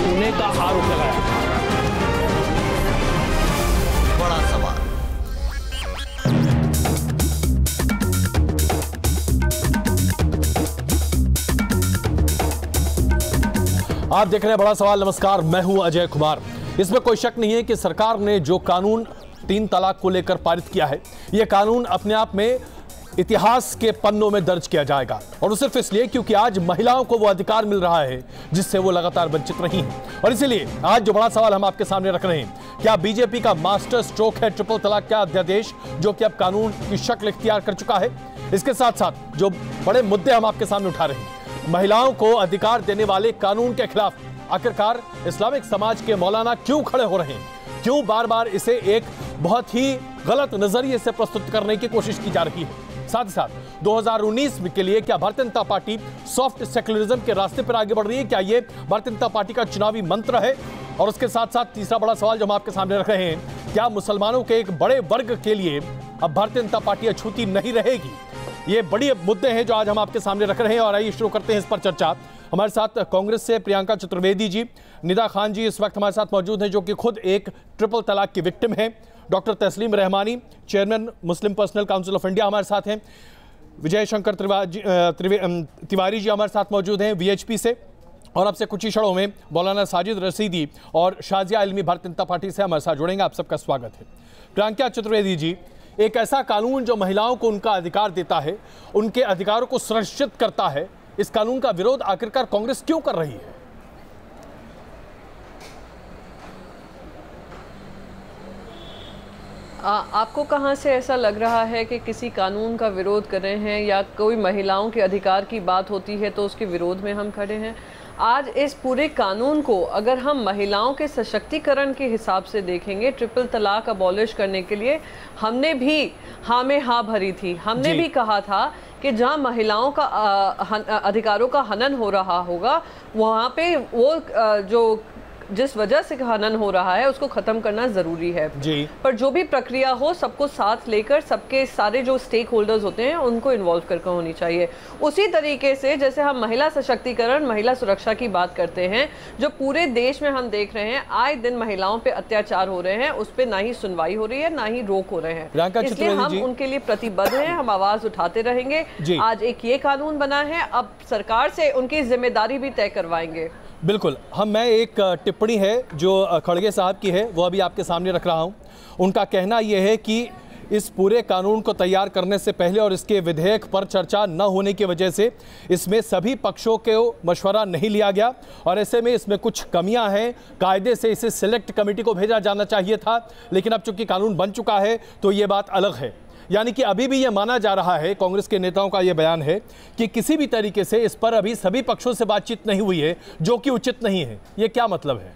छूने का आरोप लगाया। बड़ा सवाल। आप देख रहे हैं बड़ा सवाल। नमस्कार, मैं हूं अजय कुमार। इसमें कोई शक नहीं है कि सरकार ने जो कानून 3 तलाक को लेकर पारित किया है, यह कानून अपने आप में इतिहास के पन्नों में दर्ज किया जाएगा, और सिर्फ इसलिए क्योंकि आज महिलाओं को वो अधिकार मिल रहा है जिससे वो लगातार वंचित रही हैं। और इसीलिए आज जो बड़ा सवाल हम आपके सामने रख रहे हैं, क्या बीजेपी का मास्टर स्ट्रोक है ट्रिपल तलाक का अध्यादेश, जो कि अब कानून की शक्ल इख्तियार कर चुका है? इसके साथ साथ जो बड़े मुद्दे हम आपके सामने उठा रहे हैं, महिलाओं को अधिकार देने वाले कानून के खिलाफ आखिरकार इस्लामिक समाज के मौलाना क्यों खड़े हो रहे हैं, क्यों बार बार इसे एक बहुत ही गलत नजरिए से प्रस्तुत करने की कोशिश की जा रही है? साथ ही साथ 2019 के लिए क्या Bharatiya Janata party soft secularism के रास्ते पर आगे बढ़ रही है? क्या ये भारतीय जनता पार्टी का चुनावी मंत्र है? और उसके साथ साथ तीसरा बड़ा सवाल जो हम आपके सामने रख रहे हैं, क्या मुसलमानों के एक बड़े वर्ग के लिए अब भारतीय जनता पार्टी अछूती नहीं रहेगी? ये बड़े मुद्दे हैं जो आज हम आपके सामने रख रहे हैं, और आइए शुरू करते हैं इस पर चर्चा। हमारे साथ कांग्रेस से प्रियंका चतुर्वेदी जी, निदा खान जी इस वक्त हमारे साथ मौजूद हैं, जो कि खुद एक ट्रिपल तलाक की विक्टिम है। डॉक्टर तस्लीम Rahmani, chairman Muslim personal council of India हमारे साथ हैं। विजय शंकर तिवारी जी हमारे साथ मौजूद हैं वीएचपी से। और अब से कुछ ही क्षणों में मौलाना साजिद रशीदी और शाजिया इल्मी भारतीय जनता पार्टी से हमारे साथ जुड़ेंगे। आप सबका स्वागत है। प्रियंका चतुर्वेदी जी, एक ऐसा कानून जो महिलाओं को उनका अधिकार देता है, उनके अधिकारों को सुनिश्चित करता है, इस कानून का विरोध आखिरकार कांग्रेस क्यों कर रही है? आपको कहां से ऐसा लग रहा है कि किसी कानून का विरोध कर रहे हैं या कोई महिलाओं के अधिकार की बात होती है तो उसके विरोध में हम खड़े हैं? आज इस पूरे कानून को अगर हम महिलाओं के सशक्तिकरण के हिसाब से देखेंगे, ट्रिपल तलाक अबॉलिश करने के लिए हमने भी हाँ में हाँ भरी थी। हमने भी कहा था कि जहां महिलाओं का अधिकारों का हनन हो रहा होगा, वहाँ पे वो जो जिस वजह से हनन हो रहा है उसको खत्म करना जरूरी है जी। पर जो भी प्रक्रिया हो, सबको साथ लेकर, सबके सारे जो स्टेक होल्डर्स होते हैं उनको इन्वॉल्व करके होनी चाहिए। उसी तरीके से जैसे हम महिला सशक्तिकरण, महिला सुरक्षा की बात करते हैं, जो पूरे देश में हम देख रहे हैं आए दिन महिलाओं पे अत्याचार हो रहे हैं, उस पर ना ही सुनवाई हो रही है ना ही रोक हो रहे हैं। इसलिए हम उनके लिए प्रतिबद्ध हैं, हम आवाज उठाते रहेंगे। आज एक ये कानून बना है, अब सरकार से उनकी जिम्मेदारी भी तय करवाएंगे। बिल्कुल। मैं एक टिप्पणी है जो खड़गे साहब की है वो अभी आपके सामने रख रहा हूं। उनका कहना यह है कि इस पूरे कानून को तैयार करने से पहले और इसके विधेयक पर चर्चा न होने की वजह से इसमें सभी पक्षों को मशवरा नहीं लिया गया, और ऐसे में इसमें कुछ कमियां हैं। कायदे से इसे सिलेक्ट कमेटी को भेजा जाना चाहिए था, लेकिन अब चूंकि कानून बन चुका है तो ये बात अलग है। यानी कि अभी भी यह माना जा रहा है, कांग्रेस के नेताओं का यह बयान है कि किसी भी तरीके से इस पर अभी सभी पक्षों से बातचीत नहीं हुई है, जो कि उचित नहीं है। यह क्या मतलब है?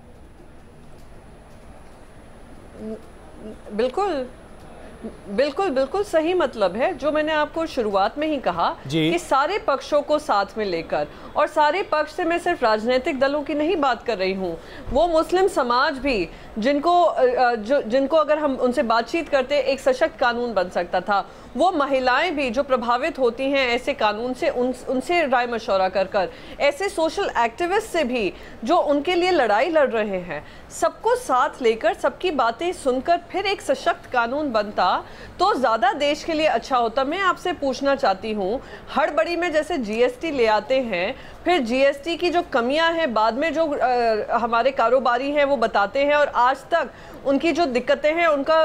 बिल्कुल बिल्कुल बिल्कुल सही मतलब है। जो मैंने आपको शुरुआत में ही कहा कि सारे पक्षों को साथ में लेकर, और सारे पक्ष से मैं सिर्फ राजनीतिक दलों की नहीं बात कर रही हूँ, वो मुस्लिम समाज भी जिनको अगर हम उनसे बातचीत करते एक सशक्त कानून बन सकता था। वो महिलाएं भी जो प्रभावित होती हैं ऐसे कानून से, उनसे राय मशवरा कर ऐसे सोशल एक्टिविस्ट से भी जो उनके लिए लड़ाई लड़ रहे हैं, सबको साथ लेकर, सबकी बातें सुनकर फिर एक सशक्त कानून बनता तो ज़्यादा देश के लिए अच्छा होता। मैं आपसे पूछना चाहती हूँ, हड़बड़ी में जैसे जीएसटी ले आते हैं, फिर जीएसटी की जो कमियां हैं बाद में जो हमारे कारोबारी हैं वो बताते हैं, और आज तक उनकी जो दिक्कतें हैं उनका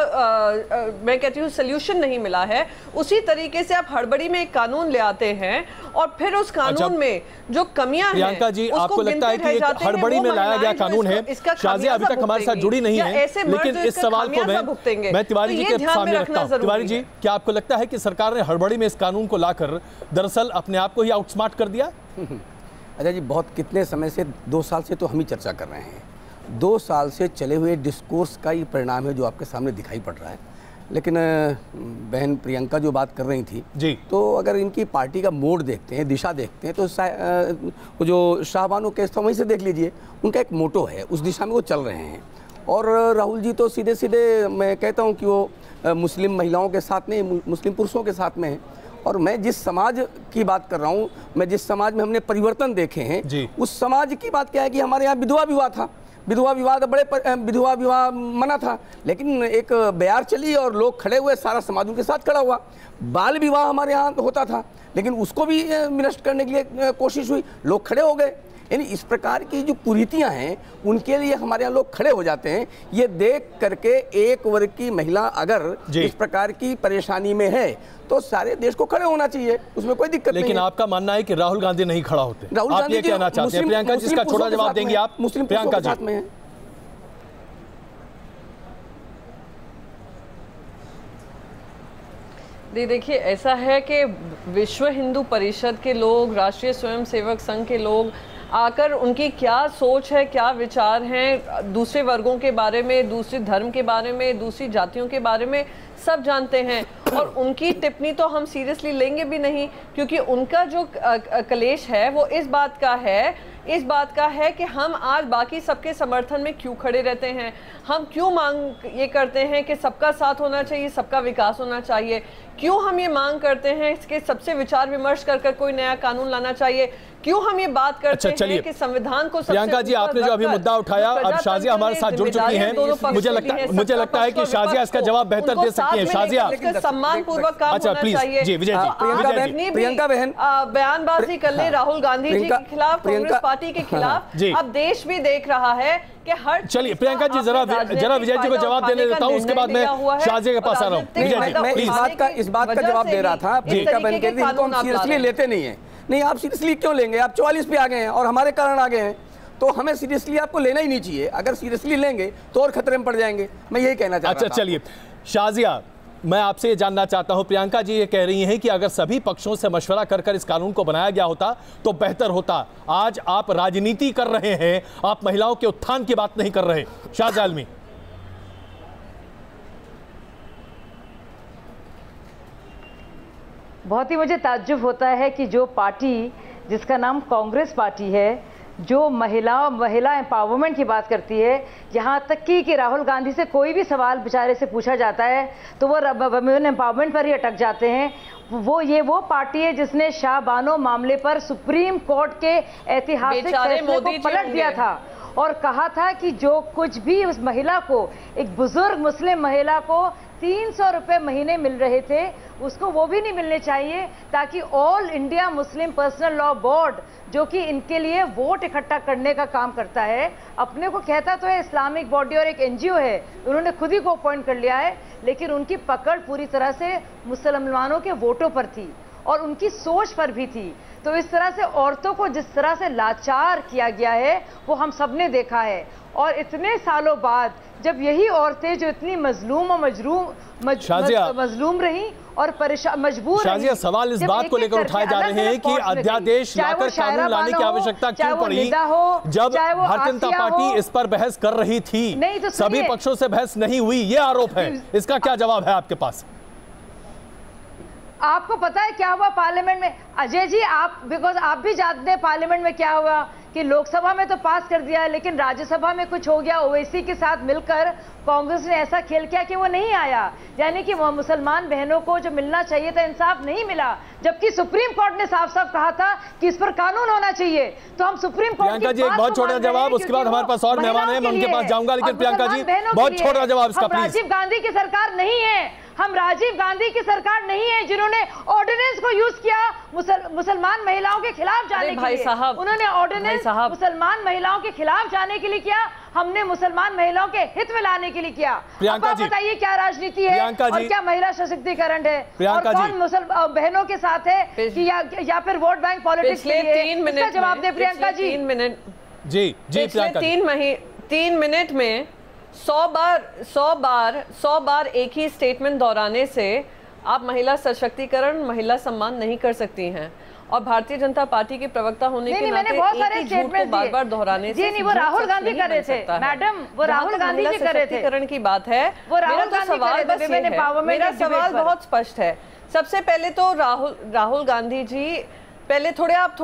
मैं कहती हूँ सोल्यूशन नहीं मिला है। उसी तरीके से आप हड़बड़ी में एक कानून ले आते हैं और फिर उस कानून में जो कमियां हैं, प्रियंका जी, आपको लगता है कि एक हड़बड़ी में लाया गया कानून है? शाजिया अभी तक हमारे साथ जुड़ी नहीं है, लेकिन इस सवाल को मैं तिवारी जी के सामने रखता हूं। तिवारी जी, क्या आपको लगता है कि सरकार ने हड़बड़ी में इस कानून को लाकर दरअसल अपने आप को ही आउटस्मार्ट कर दिया? अच्छा जी, बहुत कितने समय से, 2 साल से तो हम ही चर्चा कर रहे हैं। 2 साल से चले हुए डिस्कोर्स का ये परिणाम है जो आपके सामने दिखाई पड़ रहा है। लेकिन बहन प्रियंका जो बात कर रही थी जी, तो अगर इनकी पार्टी का मोड देखते हैं, दिशा देखते हैं, तो जो शाहबानो केस था वहीं से देख लीजिए, उनका एक मोटो है, उस दिशा में वो चल रहे हैं। और राहुल जी तो सीधे सीधे मैं कहता हूँ कि वो मुस्लिम महिलाओं के साथ नहीं, मुस्लिम पुरुषों के साथ में हैं, और मैं जिस समाज की बात कर रहा हूँ, मैं जिस समाज में हमने परिवर्तन देखे हैं, उस समाज की बात क्या है कि हमारे यहाँ विधवा विवाह था, विधवा विवाह मना था, लेकिन एक बयार चली और लोग खड़े हुए, सारा समाज उनके साथ खड़ा हुआ। बाल विवाह हमारे यहाँ होता था, लेकिन उसको भी विनष्ट करने के लिए कोशिश हुई, लोग खड़े हो गए। यानी इस प्रकार की जो कुरीतियां हैं उनके लिए हमारे यहाँ लोग खड़े हो जाते हैं। ये देख करके एक वर्ग की महिला अगर इस प्रकार की परेशानी में है तो सारे देश को खड़े होना चाहिए, उसमें कोई दिक्कत नहीं। लेकिन आपका मानना है कि राहुल गांधी नहीं खड़ा होते, आप ये कहना चाहते हैं? प्रियंका जी, इसका छोटा जवाब देंगे आप? मुस्लिम प्रियंका साथ में है। देखिए, ऐसा है कि विश्व हिंदू परिषद के लोग, राष्ट्रीय स्वयंसेवक संघ के लोग आकर उनकी क्या सोच है, क्या विचार हैं दूसरे वर्गों के बारे में, दूसरे धर्म के बारे में, दूसरी जातियों के बारे में, सब जानते हैं। और उनकी टिप्पणी तो हम सीरियसली लेंगे भी नहीं, क्योंकि उनका जो कलेश है वो इस बात का है कि हम आज बाकी सबके समर्थन में क्यों खड़े रहते हैं, हम क्यों मांग ये करते हैं कि सबका साथ होना चाहिए, सबका विकास होना चाहिए, क्यों हम ये मांग करते हैं कि सबसे विचार विमर्श कर कोई नया कानून लाना चाहिए, क्यों हम ये बात करते हैं कि संविधान को। प्रियंका जी, आपने जो अभी मुद्दा उठाया, अब शाजिया हमारे साथ जुड़ चुकी हैं। मुझे लगता है कि शाजिया इसका जवाब बेहतर दे सकती है। शाजिया, सम्मान पूर्वक काम होना चाहिए। जी विजय जी, प्रियंका बहन बयानबाजी कर ले राहुल गांधी जी के खिलाफ, कांग्रेस पार्टी के खिलाफ। अब देश भी देख रहा है कि हर। चलिए प्रियंका जी, जरा विजय जी को जवाब देने देता हूँ, उसके बाद मैं शाजिया के पास आ रहा हूँ। विजय जी, मैं इस बात का जवाब दे रहा था। प्रियंका बहन कह रही है हम सीरियसली लेते नहीं है। नहीं, आप सीरियसली क्यों लेंगे? आप 44 पे आ गए हैं और हमारे कारण आ गए हैं, तो हमें सीरियसली आपको लेना ही नहीं चाहिए। अगर सीरियसली लेंगे तो और खतरे में पड़ जाएंगे, मैं यही कहना चाहता हूं। अच्छा चलिए शाजिया, मैं आपसे ये जानना चाहता हूं, प्रियंका जी ये कह रही हैं कि अगर सभी पक्षों से मशवरा कर इस कानून को बनाया गया होता तो बेहतर होता। आज आप राजनीति कर रहे हैं, आप महिलाओं के उत्थान की बात नहीं कर रहे। शाजिया आलमी। बहुत ही मुझे ताज्जुब होता है कि जो पार्टी जिसका नाम कांग्रेस पार्टी है, जो महिला एम्पावरमेंट की बात करती है, यहाँ तक कि राहुल गांधी से कोई भी सवाल बेचारे से पूछा जाता है तो वो वुमेन एम्पावरमेंट पर ही अटक जाते हैं। वो पार्टी है जिसने शाह बानो मामले पर सुप्रीम कोर्ट के ऐतिहासिक फैसले को पलट दिया था और कहा था कि जो कुछ भी उस महिला को, एक बुजुर्ग मुस्लिम महिला को 300 रुपये महीने मिल रहे थे, उसको वो भी नहीं मिलने चाहिए, ताकि all India Muslim personal law board, जो कि इनके लिए वोट इकट्ठा करने का काम करता है, अपने को कहता तो है इस्लामिक बॉडी और एक एनजीओ है, उन्होंने खुद ही को अपॉइंट कर लिया है, लेकिन उनकी पकड़ पूरी तरह से मुसलमानों के वोटों पर थी और उनकी सोच पर भी थी। तो इस तरह से औरतों को जिस तरह से लाचार किया गया है वो हम सब ने देखा है। और इतने सालों बाद जब यही औरतें जो इतनी मजलूम और मजलूम रही और परेशान मजबूर शाजिया, सवाल इस बात को लेकर उठाए जा रहे हैं कि अध्यादेश लाकर कानून लाने की आवश्यकता क्यों पड़ी, जब भारतीय जनता पार्टी इस पर बहस कर रही थी, सभी पक्षों से बहस नहीं हुई, ये आरोप है। इसका क्या जवाब है आपके पास? आपको पता है क्या हुआ पार्लियामेंट में? अजय जी, आप भी जानते हैं पार्लियामेंट में क्या हुआ कि लोकसभा में तो पास कर दिया है, लेकिन राज्यसभा में कुछ हो गया। ओवैसी के साथ मिलकर कांग्रेस ने ऐसा खेल किया कि वो नहीं आया, यानी कि वो मुसलमान बहनों को जो मिलना चाहिए था इंसाफ नहीं मिला, जबकि सुप्रीम कोर्ट ने साफ साफ कहा था कि इस पर कानून होना चाहिए। तो हम सुप्रीम कोर्ट प्रियंका जी, एक बहुत छोटा जवाब, उसके बाद हमारे पास और मेहमान हैं, मैं उनके पास जाऊंगा, लेकिन प्रियंका जी बहुत छोटा जवाब इसका प्लीज। राजीव गांधी की सरकार नहीं है, हम राजीव गांधी की सरकार नहीं है जिन्होंने ऑर्डिनेंस को यूज किया मुसलमान महिलाओं के खिलाफ जाने के लिए। उन्होंने ऑर्डिनेंस मुसलमान महिलाओं के खिलाफ जाने के लिए किया, हमने मुसलमान महिलाओं के हित में लाने के लिए किया। प्रियंका जी बताइए क्या राजनीति है और क्या महिला सशक्तिकरण है, और कौन मुसलमान बहनों के साथ है कि या फिर वोट बैंक पॉलिटिक्स के लिए? इसका जवाब दे प्रियंका जी। 3 मिनट जी प्रियंका, 3 मिनट में 100 बार एक ही स्टेटमेंट दोहराने से आप महिला सशक्तिकरण, महिला सम्मान नहीं कर सकती हैं। और भारतीय जनता पार्टी के प्रवक्ता होने के नाते एक ही झूठ को बार-बार दोहराने से नहीं, वो राहुल गांधी कर रहे थे मैडम, वो राहुल गांधी जी कर रहे थे। सशक्तिकरण की बात है, मेरा सवाल बस ये है, मेरा सवाल बहुत स्पष्ट है। सबसे पहले तो राहुल गांधी जी पहले आप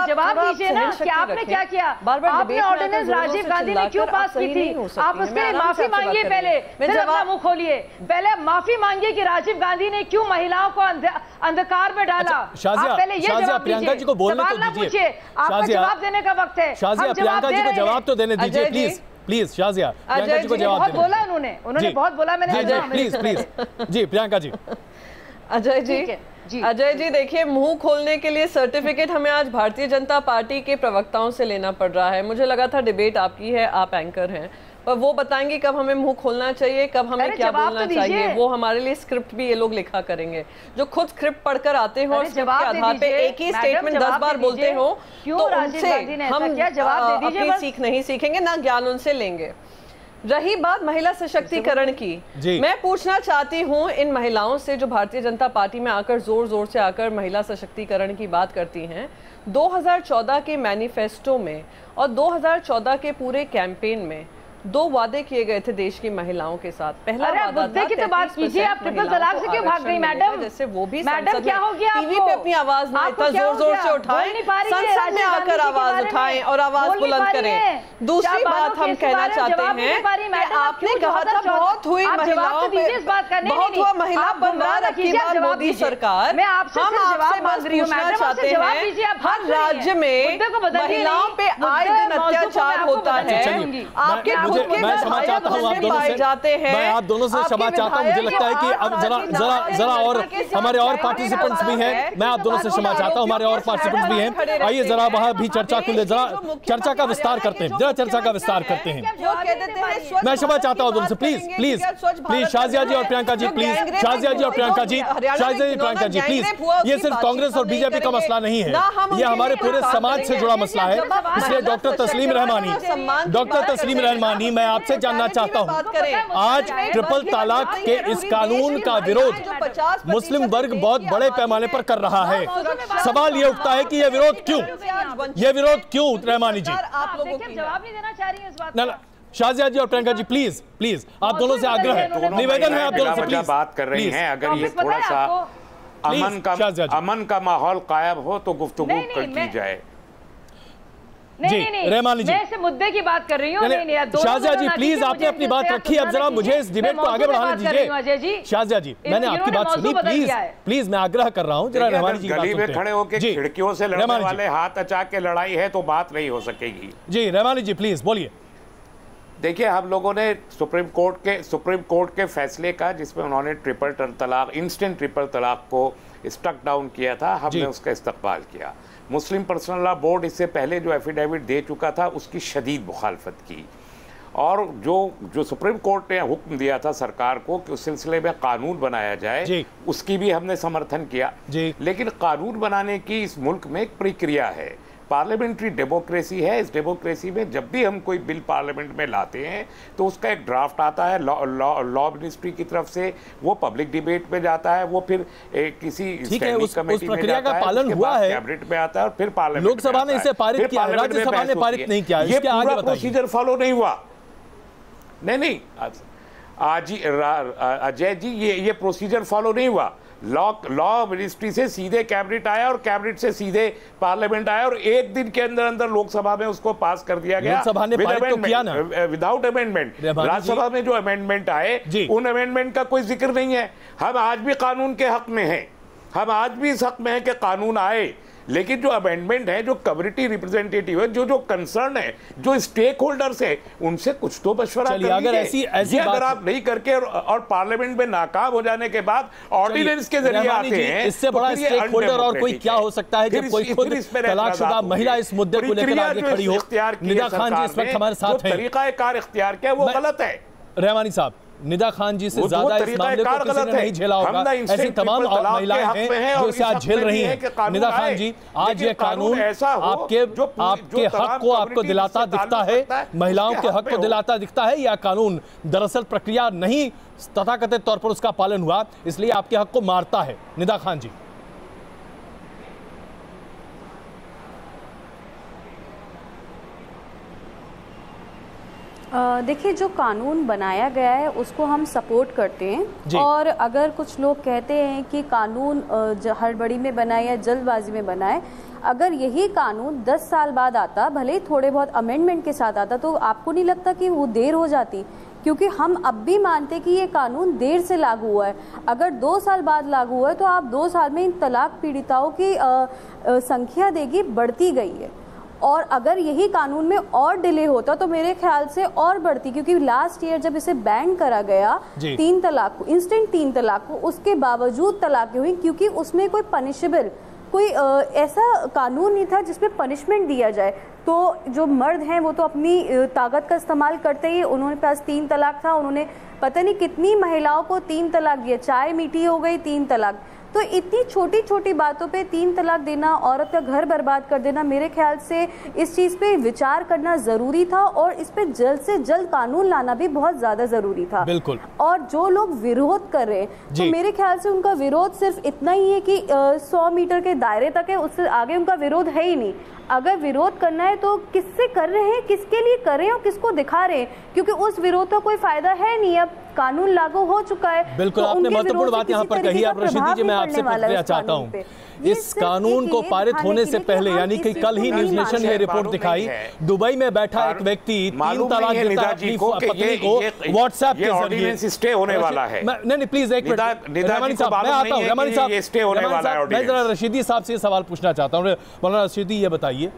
जवाब दीजिए ना कि आपने क्या किया। आपने ऑर्डिनेंस राजीव गांधी ने क्यों पास की थी? आप उसके लिए माफी मांगिए पहले, फिर अपना मुंह खोलिए। पहले माफी मांगिए कि राजीव गांधी ने क्यों महिलाओं को अंधकार में डाला। शाजिया, पहले ये जवाब प्रियंका जी को बोलने तो दीजिए। आपका जवाब देने का वक्त है। शाजिया, प्रियंका जी को जवाब तो देने दीजिए प्लीज प्लीज। शाजिया, प्रियंका जी को जवाब बहुत बोला उन्होंने बहुत बोला। मैंने प्लीज प्लीज जी प्रियंका जी। अजय जी देखिए, मुंह खोलने के लिए सर्टिफिकेट हमें आज भारतीय जनता पार्टी के प्रवक्ताओं से लेना पड़ रहा है। मुझे लगा था डिबेट आपकी है, आप एंकर हैं, पर वो बताएंगे कब हमें मुंह खोलना चाहिए, कब हमें क्या बोलना चाहिए। वो हमारे लिए स्क्रिप्ट भी ये लोग लिखा करेंगे। जो खुद स्क्रिप्ट पढ़कर आते हो, स्क्रिप्ट के आधार पे एक ही स्टेटमेंट 10 बार बोलते हो, तो उनसे हम अपनी सीख नहीं सीखेंगे, ना ज्ञान उनसे लेंगे। रही बात महिला सशक्तिकरण की, मैं पूछना चाहती हूँ इन महिलाओं से जो भारतीय जनता पार्टी में आकर जोर से आकर महिला सशक्तिकरण की बात करती हैं। 2014 के मैनिफेस्टो में और 2014 के पूरे कैंपेन में 2 वादे किए गए थे देश की महिलाओं के साथ। पहला वादा था की तो बात कीजिए, आप ट्रिपल तलाक से क्यों भाग गई मैडम? जैसे वो भी मैडम क्या हो गया? टीवी पे अपनी आवाज ना इतना जोर से उठाएं, संसद में आकर आवाज उठाएं और आवाज बुलंद करें। दूसरी बात हम कहना चाहते हैं कि आपने कहा था बहुत हुई महिलाओं पे, बहुत हुआ महिला पर ना रखी बात मोदी सरकार। हम आपसे बस पूछना चाहते हैं, हर राज्य में महिलाओं पे आए दिन अत्याचार होता है। आपके मैं क्षमा चाहता हूं आप दोनों से, मैं आप दोनों से क्षमा चाहता हूं। मुझे लगता है कि अब जरा और हमारे और पार्टिसिपेंट्स भी हैं। मैं आप दोनों से क्षमा चाहता हूं, हमारे और पार्टिसिपेंट्स भी हैं। आइए जरा वहां भी चर्चा को ले, जरा चर्चा का विस्तार करते हैं, जरा चर्चा का विस्तार करते हैं। मैं क्षमा चाहता हूं दोनों से, प्लीज प्लीज प्लीज। शाजिया जी और प्रियंका जी प्लीज, शाजिया जी और प्रियंका जी, शाजिया जी प्रियंका जी प्लीज। ये सिर्फ कांग्रेस और बीजेपी का मसला नहीं है, ये हमारे पूरे समाज से जुड़ा मसला है। इसलिए डॉक्टर तस्लीम रहमानी, मैं आपसे जानना चाहता हूं, आज ट्रिपल तलाक के इस कानून का विरोध मुस्लिम वर्ग बहुत बड़े पैमाने पर कर रहा है। सवाल यह उठता है कि यह विरोध क्यों रहमानी जी? आप लोगों को जवाब नहीं देना चाह रही है इस बात का। शाजिया जी और प्रियंका जी प्लीज प्लीज, आप दोनों से आग्रह है, निवेदन है आप दोनों से, प्लीज बात कर रही हैं। अगर ये थोड़ा सा अमन का माहौल कायम हो तो गुफ्तगू की जाए। नहीं, रहमानी जी, मैं इस मुद्दे की बात कर रही हूँ। शाजिया जी प्लीज, आपने अपनी बात रखी, अब जरा मुझे इस डिबेट को आगे बढ़ाने दीजिए। शाजिया जी, मैंने आपकी बात सुनी, प्लीज मैं आग्रह कर रहा हूँ जरा रहमानी जी गली में खड़े होकर खिड़कियों से लड़ने वाले हाथ अचा के लड़ाई है तो बात नहीं हो सकेगी। जी रहमानी जी प्लीज बोलिए। देखिए, हम लोगों ने सुप्रीम कोर्ट के फैसले का, जिसमें उन्होंने इंस्टेंट ट्रिपल तलाक को स्टक डाउन किया था, हमने उसका इस्तकबाल किया। मुस्लिम पर्सनल लॉ बोर्ड इससे पहले जो एफिडेविट दे चुका था उसकी शदीद मुखालफत की, और जो सुप्रीम कोर्ट ने हुक्म दिया था सरकार को कि उस सिलसिले में कानून बनाया जाए, उसकी भी हमने समर्थन किया। लेकिन कानून बनाने की इस मुल्क में एक प्रक्रिया है, पार्लियामेंट्री डेमोक्रेसी है। इस डेमोक्रेसी में जब भी हम कोई बिल पार्लियामेंट में लाते हैं तो उसका एक ड्राफ्ट आता है लॉ मिनिस्ट्री की तरफ से, वो पब्लिक डिबेट में जाता है, वो फिर किसी उस प्रक्रिया का पालन हुआ है, कैबिनेट में आता है और फिर पार्लियामेंट, लोकसभा ने इसे पारित किया, राज्यसभा ने पारित नहीं किया। ये पूरा प्रोसीजर फॉलो नहीं हुआ। नहीं अजय जी, ये प्रोसीजर फॉलो नहीं हुआ। लॉ मिनिस्ट्री से सीधे कैबिनेट आया और कैबिनेट से सीधे पार्लियामेंट आया और एक दिन के अंदर अंदर लोकसभा में उसको पास कर दिया गया विदाउट अमेंडमेंट। राज्यसभा में जो अमेंडमेंट आए उन अमेंडमेंट का कोई जिक्र नहीं है। हम आज भी कानून के हक में हैं, हम आज भी इस हक में हैं कि कानून आए, लेकिन जो अमेंडमेंट है, जो कम्युनिटी रिप्रेजेंटेटिव है, जो कंसर्न है, जो स्टेक होल्डर्स है, उनसे कुछ तो मशवरा कर लीजिए। अगर आप नहीं करके और पार्लियामेंट में नाकाम हो जाने के बाद ऑर्डिनेंस के जरिए आते हैं, इससे बड़ा स्टेक होल्डर और कोई क्या हो सकता है जब कोई खुद तलाकशुदा महिला इस मुद्दे को लेकर आगे खड़ी हो। निदा खान जी इस वक्त हमारे साथ हैं। तरीका कार इख्तियार किया वो गलत है। रहमानी साहब, निदा खान जी से ज्यादा इस मामले को किसी ने नहीं झेला होगा। ऐसी तमाम महिलाएं हैं जो इसे आज झेल रही हैं। निदा खान जी, आज ये कानून आपके हक को आपको दिलाता दिखता है, महिलाओं के हक को दिलाता दिखता है, या कानून दरअसल प्रक्रिया नहीं तथाकथित तौर पर उसका पालन हुआ इसलिए आपके हक को मारता है? निदा खान जी, देखिए, जो कानून बनाया गया है उसको हम सपोर्ट करते हैं, और अगर कुछ लोग कहते हैं कि कानून हड़बड़ी में बना है या जल्दबाजी में बना है, अगर यही कानून 10 साल बाद आता, भले ही थोड़े बहुत अमेंडमेंट के साथ आता, तो आपको नहीं लगता कि वो देर हो जाती? क्योंकि हम अब भी मानते कि ये कानून देर से लागू हुआ है। अगर 2 साल बाद लागू हुआ है तो आप 2 साल में इन तलाक पीड़िताओं की संख्या देखिए बढ़ती गई है, और अगर यही कानून में और डिले होता तो मेरे ख्याल से और बढ़ती, क्योंकि लास्ट ईयर जब इसे बैन करा गया 3 तलाक को, इंस्टेंट 3 तलाक को, उसके बावजूद तलाक हुई, क्योंकि उसमें कोई पनिशेबल कोई ऐसा कानून नहीं था जिसमें पनिशमेंट दिया जाए। तो जो मर्द हैं वो तो अपनी ताकत का इस्तेमाल करते ही, उन्होंने पास 3 तलाक था, उन्होंने पता नहीं कितनी महिलाओं को 3 तलाक दिया, चाय मीठी हो गई 3 तलाक। तो इतनी छोटी छोटी बातों पे 3 तलाक देना, औरत का घर बर्बाद कर देना, मेरे ख्याल से इस चीज़ पे विचार करना ज़रूरी था, और इस पे जल्द से जल्द कानून लाना भी बहुत ज़्यादा ज़रूरी था। बिल्कुल। और जो लोग विरोध कर रहे हैं, तो मेरे ख्याल से उनका विरोध सिर्फ इतना ही है कि 100 मीटर के दायरे तक है, उससे आगे उनका विरोध है ही नहीं। अगर विरोध करना है तो किससे कर रहे हैं, किसके लिए कर रहे हैं और किसको दिखा रहे हैं, क्योंकि उस विरोध का कोई फायदा है नहीं। अब कानून लागू हो चुका है। बिल्कुल, आपने महत्वपूर्ण बात यहाँ पर कही। आप रशीदी जी, मैं आपसे प्रतिक्रिया चाहता हूँ। इस कानून को पारित होने से पहले, यानी कि कल ही न्यूज नेशन ने रिपोर्ट दिखाई, दुबई में बैठा एक व्यक्ति 3 तलाक देता है अपनी पत्नी को व्हाट्सएप के जरिए। स्टे होने वाला है। नहीं प्लीज एक मिनट, रमानी साहब मैं आता हूँ। रमानी साहब, स्टे होने वाला है। मैं जरा रशीदी साहब से सवाल पूछना चाहता हूँ। मौलाना रशीदी, ये बताइए,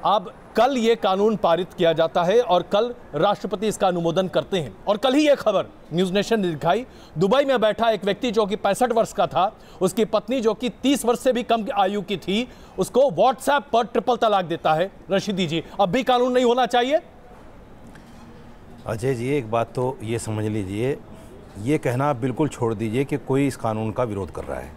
अब कल ये कानून पारित किया जाता है और कल राष्ट्रपति इसका अनुमोदन करते हैं, और कल ही ये खबर न्यूज नेशन ने दिखाई, दुबई में बैठा एक व्यक्ति जो कि 65 वर्ष का था, उसकी पत्नी जो कि 30 वर्ष से भी कम आयु की थी, उसको व्हाट्सएप पर ट्रिपल तलाक देता है। रशीदी जी, अब भी कानून नहीं होना चाहिए? अजय जी, एक बात तो ये समझ लीजिए, ये कहना आप बिल्कुल छोड़ दीजिए कि कोई इस कानून का विरोध कर रहा है।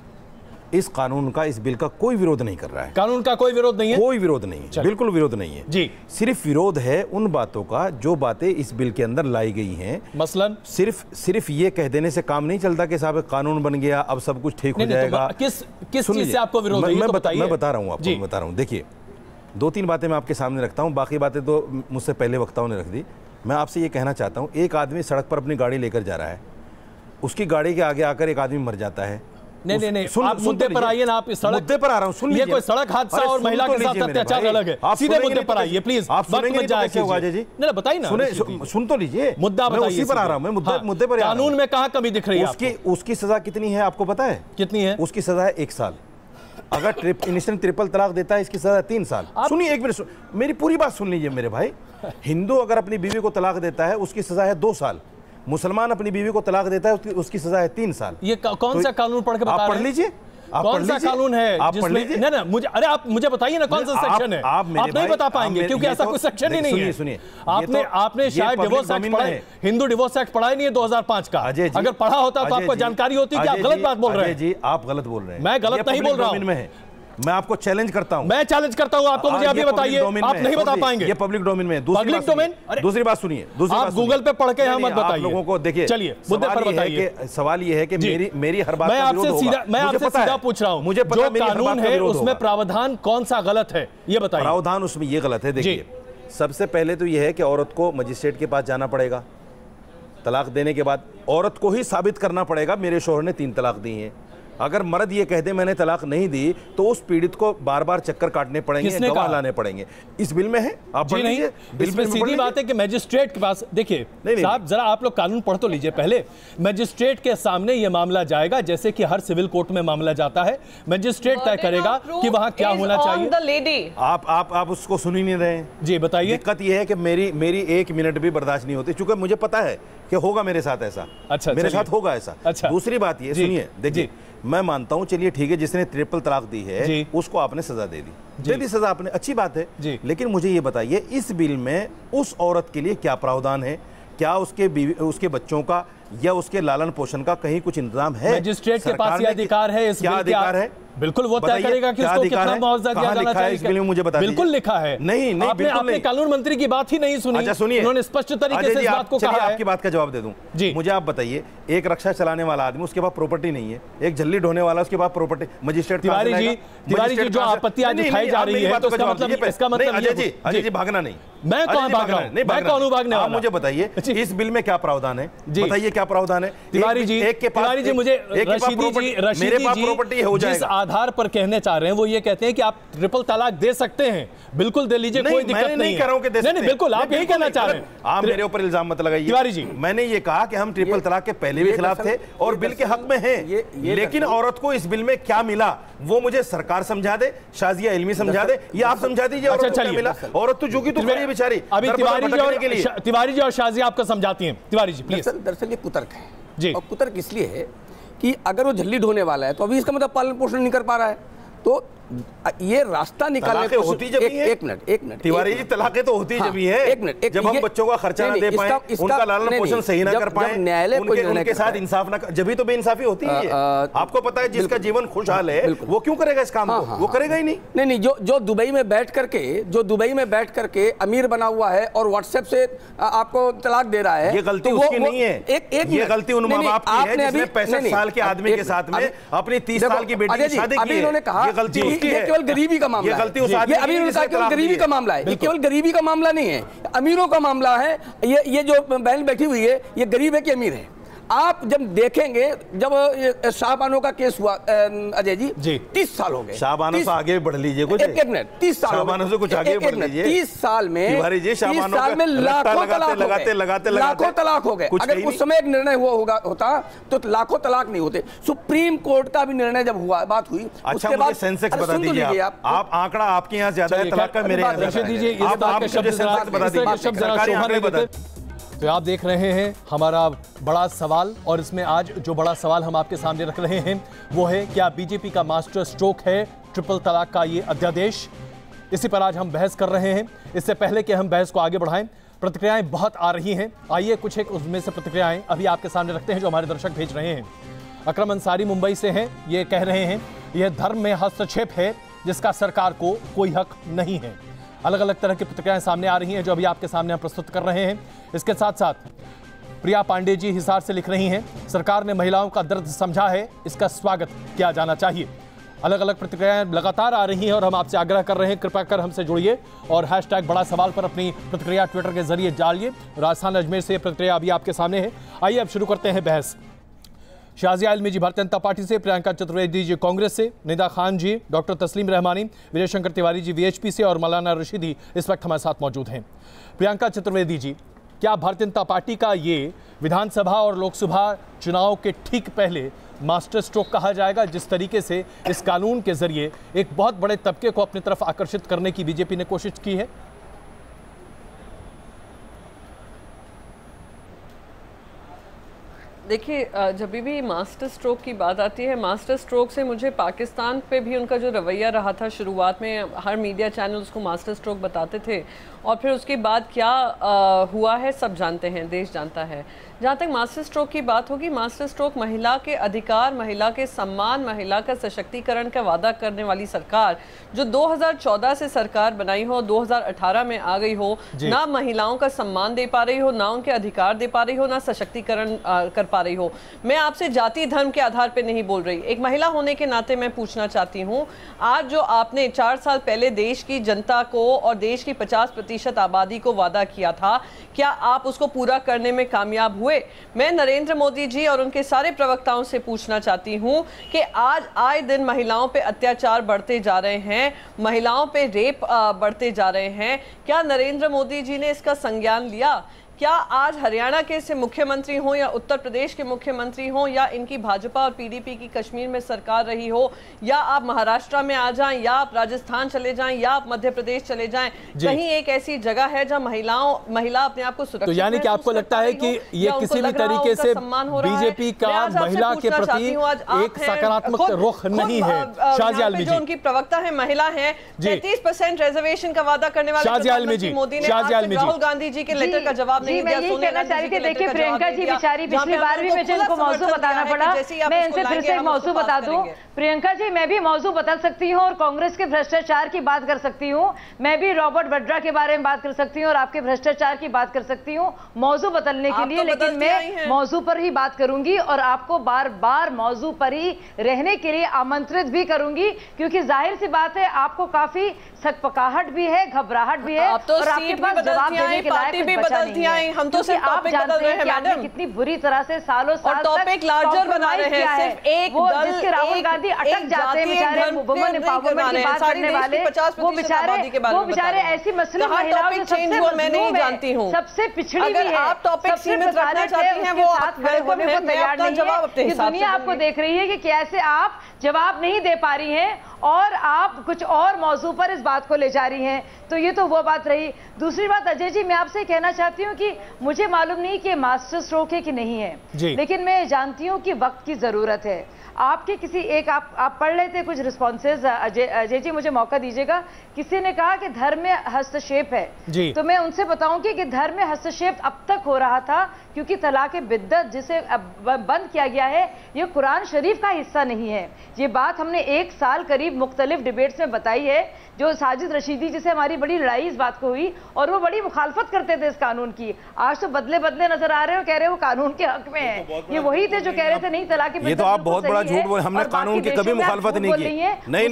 इस कानून का, इस बिल का कोई विरोध नहीं कर रहा है। कानून का कोई विरोध नहीं है? कोई विरोध नहीं है, बिल्कुल विरोध नहीं है जी। सिर्फ विरोध है उन बातों का जो बातें इस बिल के अंदर लाई गई हैं। मसलन सिर्फ ये कह देने से काम नहीं चलता कि साहब कानून बन गया, अब सब कुछ ठीक हो जाएगा। किस चीज से आपको विरोध है? मैं बता रहा हूँ आपको, बता रहा हूँ। देखिए, 2-3 बातें मैं आपके सामने रखता हूँ, बाकी बातें तो मुझसे पहले वक्ताओं ने रख दी। मैं आपसे ये कहना चाहता हूँ, एक आदमी सड़क पर अपनी गाड़ी लेकर जा रहा है, उसकी गाड़ी के आगे आकर एक आदमी मर जाता है। नहीं, आप मुद्दे पर आइए ना। आप इस सड़क मुद्दे पर आ रहा हूं, सुन लीजिए। ये कोई सड़क हादसा और महिला के साथ अत्याचार अलग है। सीधे मुद्दे पर आइए प्लीज। आप सुनेंगे कैसे होगा अजय जी? नहीं, बताइए ना, सुन तो लीजिए। मुद्दा बताइए। उसी पर आ रहा हूं मैं, मुद्दे पर। कानून में कहां कमी दिख रही है? उसकी सजा कितनी है आपको पता है? कितनी है उसकी सजा? है 1 साल। अगर इंस्टेंट ट्रिपल तलाक देता है, इसकी सजा 3 साल। सुनिए, एक मिनट, मेरी पूरी बात सुन लीजिए मेरे भाई। हिंदू अगर अपनी बीवी को तलाक देता है, उसकी सजा है 2 साल। मुसलमान अपनी बीवी को तलाक देता है, उसकी सजा है 3 साल। ये कौन सा कानून पढ़ के बता रहे हैं? आप पढ़ लीजिए। कौन सा कानून है जिसमें? नहीं, मुझे, अरे आप मुझे बताइए ना कौन सा सेक्शन है। आप नहीं बता पाएंगे क्योंकि ऐसा कोई सेक्शन ही नहीं है। सुनिए, आपने शायद डिवोर्स एक्ट पढ़ा है, हिंदू डिवोर्स एक्ट पढ़ा ही नहीं है 2005 का। अगर पढ़ा होता तो आपको जानकारी होती कि आप गलत बात बोल रहे हैं। जी, आप गलत बोल रहे हैं। मैं गलत नहीं बोल रहा हूं। मैं आपको चैलेंज करता हूं। मैं चैलेंज करता हूं आपको, मुझे अभी बताइए। आप नहीं बता पाएंगे। ये पब्लिक डोमेन में है। Public domain? दूसरी बात सुनिए, आप गूगल पे पढ़ के यहाँ मत बताइए लोगों को। देखिए, चलिए मुद्दे पर बताइए। सवाल ये है कि मेरी हर बात मैं आपसे सीधा पूछ रहा हूं, मुझे पता है जो कानून है उसमें प्रावधान कौन सा गलत है, ये बताइए। प्रावधान उसमें ये गलत है। देखिए, सबसे पहले तो यह है कि औरत को मजिस्ट्रेट के पास जाना पड़ेगा। तलाक देने के बाद औरत को ही साबित करना पड़ेगा मेरे शौहर ने 3 तलाक दी हैं। अगर मर्द ये कह दे मैंने तलाक नहीं दी, तो उस पीड़ित को बार बार चक्कर काटने पड़ेंगे, गवाह लाने पड़ेंगे। इस बिल में है, आप पढ़ लीजिए। इसमें सीधी बात है कि मैजिस्ट्रेट के पास, देखिए साहब जरा आप लोग कानून पढ़ तो लीजिए पहले। मैजिस्ट्रेट के सामने ये मामला जाएगा जैसे कि हर सिविल कोर्ट में मामला जाता है। मैजिस्ट्रेट तय करेगा कि वहां क्या होना चाहिए। आप उसको सुन ही नहीं रहे हैं। जी बताइए। दिक्कत यह है कि मेरी 1 मिनट भी बर्दाश्त नहीं होती, क्योंकि मुझे पता है कि होगा मेरे साथ ऐसा। अच्छा, मेरे साथ होगा ऐसा। अच्छा, दूसरी बात ये सुनिए, देखिए मैं मानता हूं, चलिए ठीक है, जिसने ट्रिपल तलाक दी है उसको आपने सजा दे दी सजा आपने, अच्छी बात है। लेकिन मुझे ये बताइए, इस बिल में उस औरत के लिए क्या प्रावधान है? क्या उसके बच्चों का या उसके लालन पोषण का कहीं कुछ इंतजाम है? मैजिस्ट्रेट के पास ये अधिकार है। क्या अधिकार है? बिल्कुल वो तय करेगा कि उसको कितना मुआवजा दिया जाना चाहिए। इस बिल में मुझे बता दीजिए। बिल्कुल लिखा है। नहीं, आपने कानून मंत्री की बात ही नहीं सुनी। अच्छा सुनिए, उन्होंने स्पष्ट तरीके से इस बात को कहा है। आपकी बात का जवाब दे दूं जी। मुझे आप बताइए, एक रक्षा चलाने वाला आदमी, उसके पास प्रॉपर्टी नहीं है, एक झल्ली ढोने वाला, उसके पास प्रॉपर्टी, मजिस्ट्रेट तिवारी जी जो आपत्ति आज उठाई जा रही है, इसका मतलब अजय जी भागना नहीं, मैं कौन भाग रहा हूं, मैं कौन भागने वाला? मुझे बताइए इस बिल में क्या प्रावधान है, बताइए क्या प्रावधान है? तिवारी जी, तिवारी जी मुझे रशीदी जी जिस आधार पर कहने चाह रहे हैं वो ये कहते हैं कि आप ट्रिपल तलाक दे सकते हैं, बिल्कुल दे लीजिए, कोई दिक्कत नहीं कह रहा हूं कि दे सकते हैं। बिल्कुल आप यही कहना चाह रहे हैं। आप मेरे ऊपर इल्जाम मत लगाइए तिवारी जी। मैंने ये कहा कि हम ट्रिपल तलाक के पहले भी खिलाफ थे और बिल के हक में हैं, लेकिन औरत को इस बिल में क्या मिला वो मुझे सरकार समझा दे, शाजिया इल्मी समझा दे, ये आप समझा दीजिए। औरत को क्या मिला? औरत तो जो की तो खड़ी है बेचारी। अभी तिवारी जी और शाजिया आपको समझाती हैं। तिवारी जी प्लीज। दरअसल ये कुतर्क है जी, और कुतर्क इसलिए है कि अगर वो झल्ली ढोने वाला है तो अभी इसका मतलब पालन पोषण नहीं कर पा रहा है, तो ये रास्ता निकालने को होती जब एक मिनट तिवारी जी, तलाकें तो होती जब है, एक मिनट, जब हम बच्चों का खर्चा ना दे पाए, उनका लालन पोषण सही ना कर पाए, न्यायालय उनके साथ इंसाफ ना, जब भी तो बेइंसाफी होती है। आपको पता है जिसका जीवन खुशहाल है वो क्यों करेगा इस काम को? वो करेगा ही नहीं। नहीं, जो दुबई में बैठ करके अमीर बना हुआ है और व्हाट्सएप से आपको तलाक दे रहा है, ये गलती उसकी नहीं है, ये गलती उन माँ बाप की है जिसने 65 साल के आदमी के साथ में अपनी 30 साल की बेटी की शादी की है। इन्होंने कहा ये गलती उसकी है, केवल गरीबी का मामला है। गलती उस आदमी ये अभी उन्होंने कहा केवल गरीबी का मामला है, ये केवल गरीबी का मामला नहीं है, अमीरों का मामला है। ये जो बहन बैठी हुई है ये गरीब है कि अमीर है? आप जब देखेंगे, जब शाहबानो का केस हुआ अजय जी 30 साल हो गए। शाहबानो से आगे बढ़ लीजिए कुछ, एक मिनट, 30 साल शाहबानो से कुछ आगे बढ़ लीजिए। 30 साल में लाखों तलाक हो गए। अगर उस समय एक निर्णय हुआ होता तो लाखों तलाक नहीं होते। सुप्रीम कोर्ट का भी निर्णय जब हुआ, बात हुई, उसके बाद सेंसेक्स बता दीजिए आप। आंकड़ा आपके यहाँ ज्यादा है तलाक का, मेरे यहाँ। तो आप देख रहे हैं हमारा बड़ा सवाल, और इसमें आज जो बड़ा सवाल हम आपके सामने रख रहे हैं वो है, क्या बीजेपी का मास्टर स्ट्रोक है ट्रिपल तलाक का ये अध्यादेश? इसी पर आज हम बहस कर रहे हैं। इससे पहले कि हम बहस को आगे बढ़ाएं, प्रतिक्रियाएं बहुत आ रही हैं, आइए कुछ एक उसमें से प्रतिक्रियाएं अभी आपके सामने रखते हैं जो हमारे दर्शक भेज रहे हैं। अकरम अंसारी मुंबई से हैं, ये कह रहे हैं यह धर्म में हस्तक्षेप है जिसका सरकार को कोई हक नहीं है। अलग अलग तरह की प्रतिक्रियाएं सामने आ रही हैं जो अभी आपके सामने हम प्रस्तुत कर रहे हैं। इसके साथ साथ प्रिया पांडे जी हिसार से लिख रही हैं, सरकार ने महिलाओं का दर्द समझा है, इसका स्वागत किया जाना चाहिए। अलग अलग प्रतिक्रियाएं लगातार आ रही हैं और हम आपसे आग्रह कर रहे हैं कृपया कर हमसे जुड़िए और हैशटैग बड़ा सवाल पर अपनी प्रतिक्रिया ट्विटर के जरिए डालिए। राजस्थान अजमेर से प्रतिक्रिया अभी आपके सामने है। आइए अब शुरू करते हैं बहस। शाजिया इल्मी जी भारतीय जनता पार्टी से, प्रियंका चतुर्वेदी जी कांग्रेस से, निदा खान जी, डॉक्टर तस्लीम रहमानी, विजय शंकर तिवारी जी वीएचपी से और मौलाना रशीदी इस वक्त हमारे साथ मौजूद हैं। प्रियंका चतुर्वेदी जी, क्या भारतीय जनता पार्टी का ये विधानसभा और लोकसभा चुनाव के ठीक पहले मास्टर स्ट्रोक कहा जाएगा, जिस तरीके से इस कानून के जरिए एक बहुत बड़े तबके को अपनी तरफ आकर्षित करने की बीजेपी ने कोशिश की है? देखिए, जब भी मास्टर स्ट्रोक की बात आती है, मास्टर स्ट्रोक से मुझे पाकिस्तान पे भी उनका जो रवैया रहा था, शुरुआत में हर मीडिया चैनल उसको मास्टर स्ट्रोक बताते थे और फिर उसके बाद क्या हुआ है सब जानते हैं, देश जानता है। जहाँ तक मास्टर स्ट्रोक की बात होगी, मास्टर स्ट्रोक महिला के अधिकार, महिला के सम्मान, महिला का सशक्तिकरण का वादा करने वाली सरकार जो 2014 से सरकार बनाई हो, 2018 में आ गई हो, ना महिलाओं का सम्मान दे पा रही हो, ना उनके अधिकार दे पा रही हो, ना सशक्तिकरण कर पा रही हो। मैं आपसे जाति धर्म के आधार पर नहीं बोल रही, एक महिला होने के नाते मैं पूछना चाहती हूँ, आज जो आपने 4 साल पहले देश की जनता को और देश की 50% आबादी को वादा किया था, क्या आप उसको पूरा करने में कामयाब हुए? मैं नरेंद्र मोदी जी और उनके सारे प्रवक्ताओं से पूछना चाहती हूं कि आज आए दिन महिलाओं पे अत्याचार बढ़ते जा रहे हैं, महिलाओं पे रेप बढ़ते जा रहे हैं, क्या नरेंद्र मोदी जी ने इसका संज्ञान लिया? क्या आज हरियाणा के से मुख्यमंत्री हो या उत्तर प्रदेश के मुख्यमंत्री हो या इनकी भाजपा और पीडीपी की कश्मीर में सरकार रही हो, या आप महाराष्ट्र में आ जाएं, या आप राजस्थान चले जाएं, या आप मध्य प्रदेश चले जाएं, कहीं एक ऐसी जगह है जहाँ महिला अपने आप को सुरक्षित, तो यानी कि आपको लगता है कि ये किसी भी तरीके से बीजेपी का महिला के प्रति एक सकारात्मक रुख नहीं है? शाजिया इल्मी जी, जो उनकी प्रवक्ता है, महिला है, 33% रिजर्वेशन का वादा करने वाले शाजिया इल्मी जी, मोदी ने राहुल गांधी जी के लेटर का जवाब जी मैं यही कहना चाह रही थी, देखिए प्रियंका जी बेचारी पिछली बार भी मुझे इनको मौजू बताना पड़ा, मैं इनसे फिर से मौजू बता दूं। प्रियंका जी मैं भी मौजू बदल सकती हूँ और कांग्रेस के भ्रष्टाचार की बात कर सकती हूँ, मैं भी रॉबर्ट वड्रा के बारे में बात कर सकती हूँ और आपके भ्रष्टाचार की बात कर सकती हूँ मौजू बदलने के लिए, लेकिन मैं मौजू पर ही बात करूंगी और आपको बार बार मौजू पर ही रहने के लिए आमंत्रित भी करूंगी, क्योंकि जाहिर सी बात है आपको काफी सकपकाहट भी है, घबराहट भी है और आपके पास जवाब देने के लायक कुछ बचा नहीं है। हम तो सिर्फ आप जानते हैं कि आपने कितनी बुरी तरह से सालों साल टॉपिक लार्जर बना रहे हैं, सिर्फ एक वो जिसके राहुल गांधी अटक जाते हैं बेचारे वुमेन एम्पावरमेंट की बात करने वाले, वो बेचारे ऐसी मसले महिलाओं के सबसे पिछड़ी भी है, आप टॉपिक सीमित रखना चाहती हैं वो आप होने को तैयार नहीं है। दुनिया आपको देख रही है कि कैसे आप जवाब नहीं दे पा रही हैं और आप कुछ और मौजू पर इस बात को ले जा रही हैं, तो ये तो वो बात रही। दूसरी बात अजय जी मैं आपसे कहना चाहती हूँ कि मुझे मालूम नहीं कि मास्टर स्ट्रोक है कि नहीं है, लेकिन मैं जानती हूँ कि वक्त की जरूरत है। आपके किसी एक आप पढ़ लेते कुछ रिस्पॉन्सेज, अजय जी मुझे मौका दीजिएगा। किसी ने कहा कि धर्म में हस्तक्षेप है, तो मैं उनसे बताऊंगी कि धर्म में हस्तक्षेप अब तक हो रहा था क्योंकि तलाक बिद्दत जिसे बंद किया गया है ये कुरान शरीफ का हिस्सा नहीं है। ये बात हमने 1 साल करीब मुख्तलिफ डिबेट्स में बताई है, जो साजिद रशीदी जिसे हमारी बड़ी लड़ाई इस बात को हुई और वो बड़ी मुखालफत करते थे इस कानून की। आज तो बदले बदले नजर आ रहे हो, कह रहे हो कानून के हक में है। ये वही थे जो कह रहे थे नहीं तलाक ये तो आप बहुत बड़ा झूठ बोल, हमने कानून की कभी मुखालफत नहीं की। नहीं,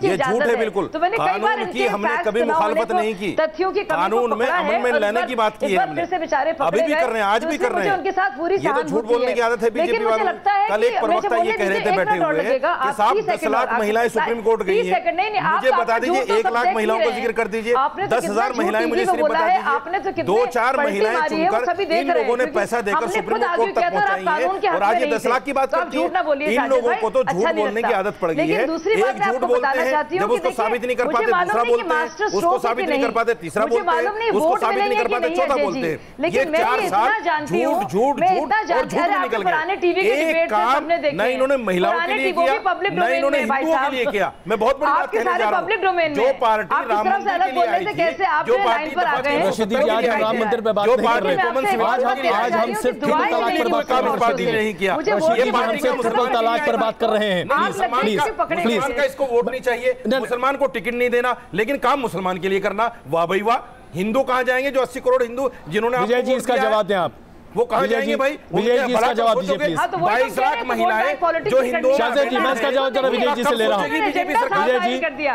ये झूठ है बिल्कुल। कानून की हमने कभी मुखालफत नहीं की, तथ्यों की कानून में अमल में लाने की बात की है हमने, अभी भी कर रहे हैं, आज भी कर रहे हैं। उनके साथ पूरी ये तो झूठ बोलने की आदत है बीजेपी वालों। कल एक प्रवक्ता ये कह रहे थे बैठे हुए कि साहब 10 लाख महिलाएं सुप्रीम कोर्ट गई हैं, मुझे बता दीजिए 1 लाख महिलाओं को जिक्र कर दीजिए, 10,000 महिलाएं मुझे सिर्फ बता दीजिए, 2-4 महिलाएं चुनकर इन लोगों ने पैसा देकर सुप्रीम कोर्ट तक पहुंचाई है और आज ये 10 लाख की बात करती है। इन लोगों को तो झूठ बोलने की आदत पड़ गई है। एक झूठ बोलते हैं, जब उसको साबित नहीं कर पाते दूसरा बोलते हैं, उसको साबित नहीं कर पाते तीसरा बोलते हैं, उसको साबित नहीं कर पाते चौथा बोलते हैं। ये 4 साल झूठ झूठ झूठ और झूठ में निकल गए। एक काम न इन्होंने महिलाओं के लिए किया, न इन्होंने हिंदुओं के लिए किया। मैं बहुत बड़ी बात कहने जा रहा हूँ, जो पार्टी राम मंदिर के लिए आई थी, जो पार्टी राम मंदिर पे बात नहीं कर रहे, आज हम सिर्फ ट्रिपल तलाक पर बात कर रहे हैं। मुसलमान का इसको वोट नहीं चाहिए, मुसलमान को टिकट नहीं देना, लेकिन काम मुसलमान के लिए करना। वाह भाई वाह, हिंदू कहां जाएंगे? जो 80 करोड़ हिंदू जिन्होंने विजय जी इसका जवाब दें आप, वो कहां जाएंगे भाई? विजय जी इसका जवाब दीजिए प्लीज। 22 लाख महिलाएं जो हिंदू, शाहजाद जी मैं इसका जवाब जरा विजय जी से ले रहा हूं।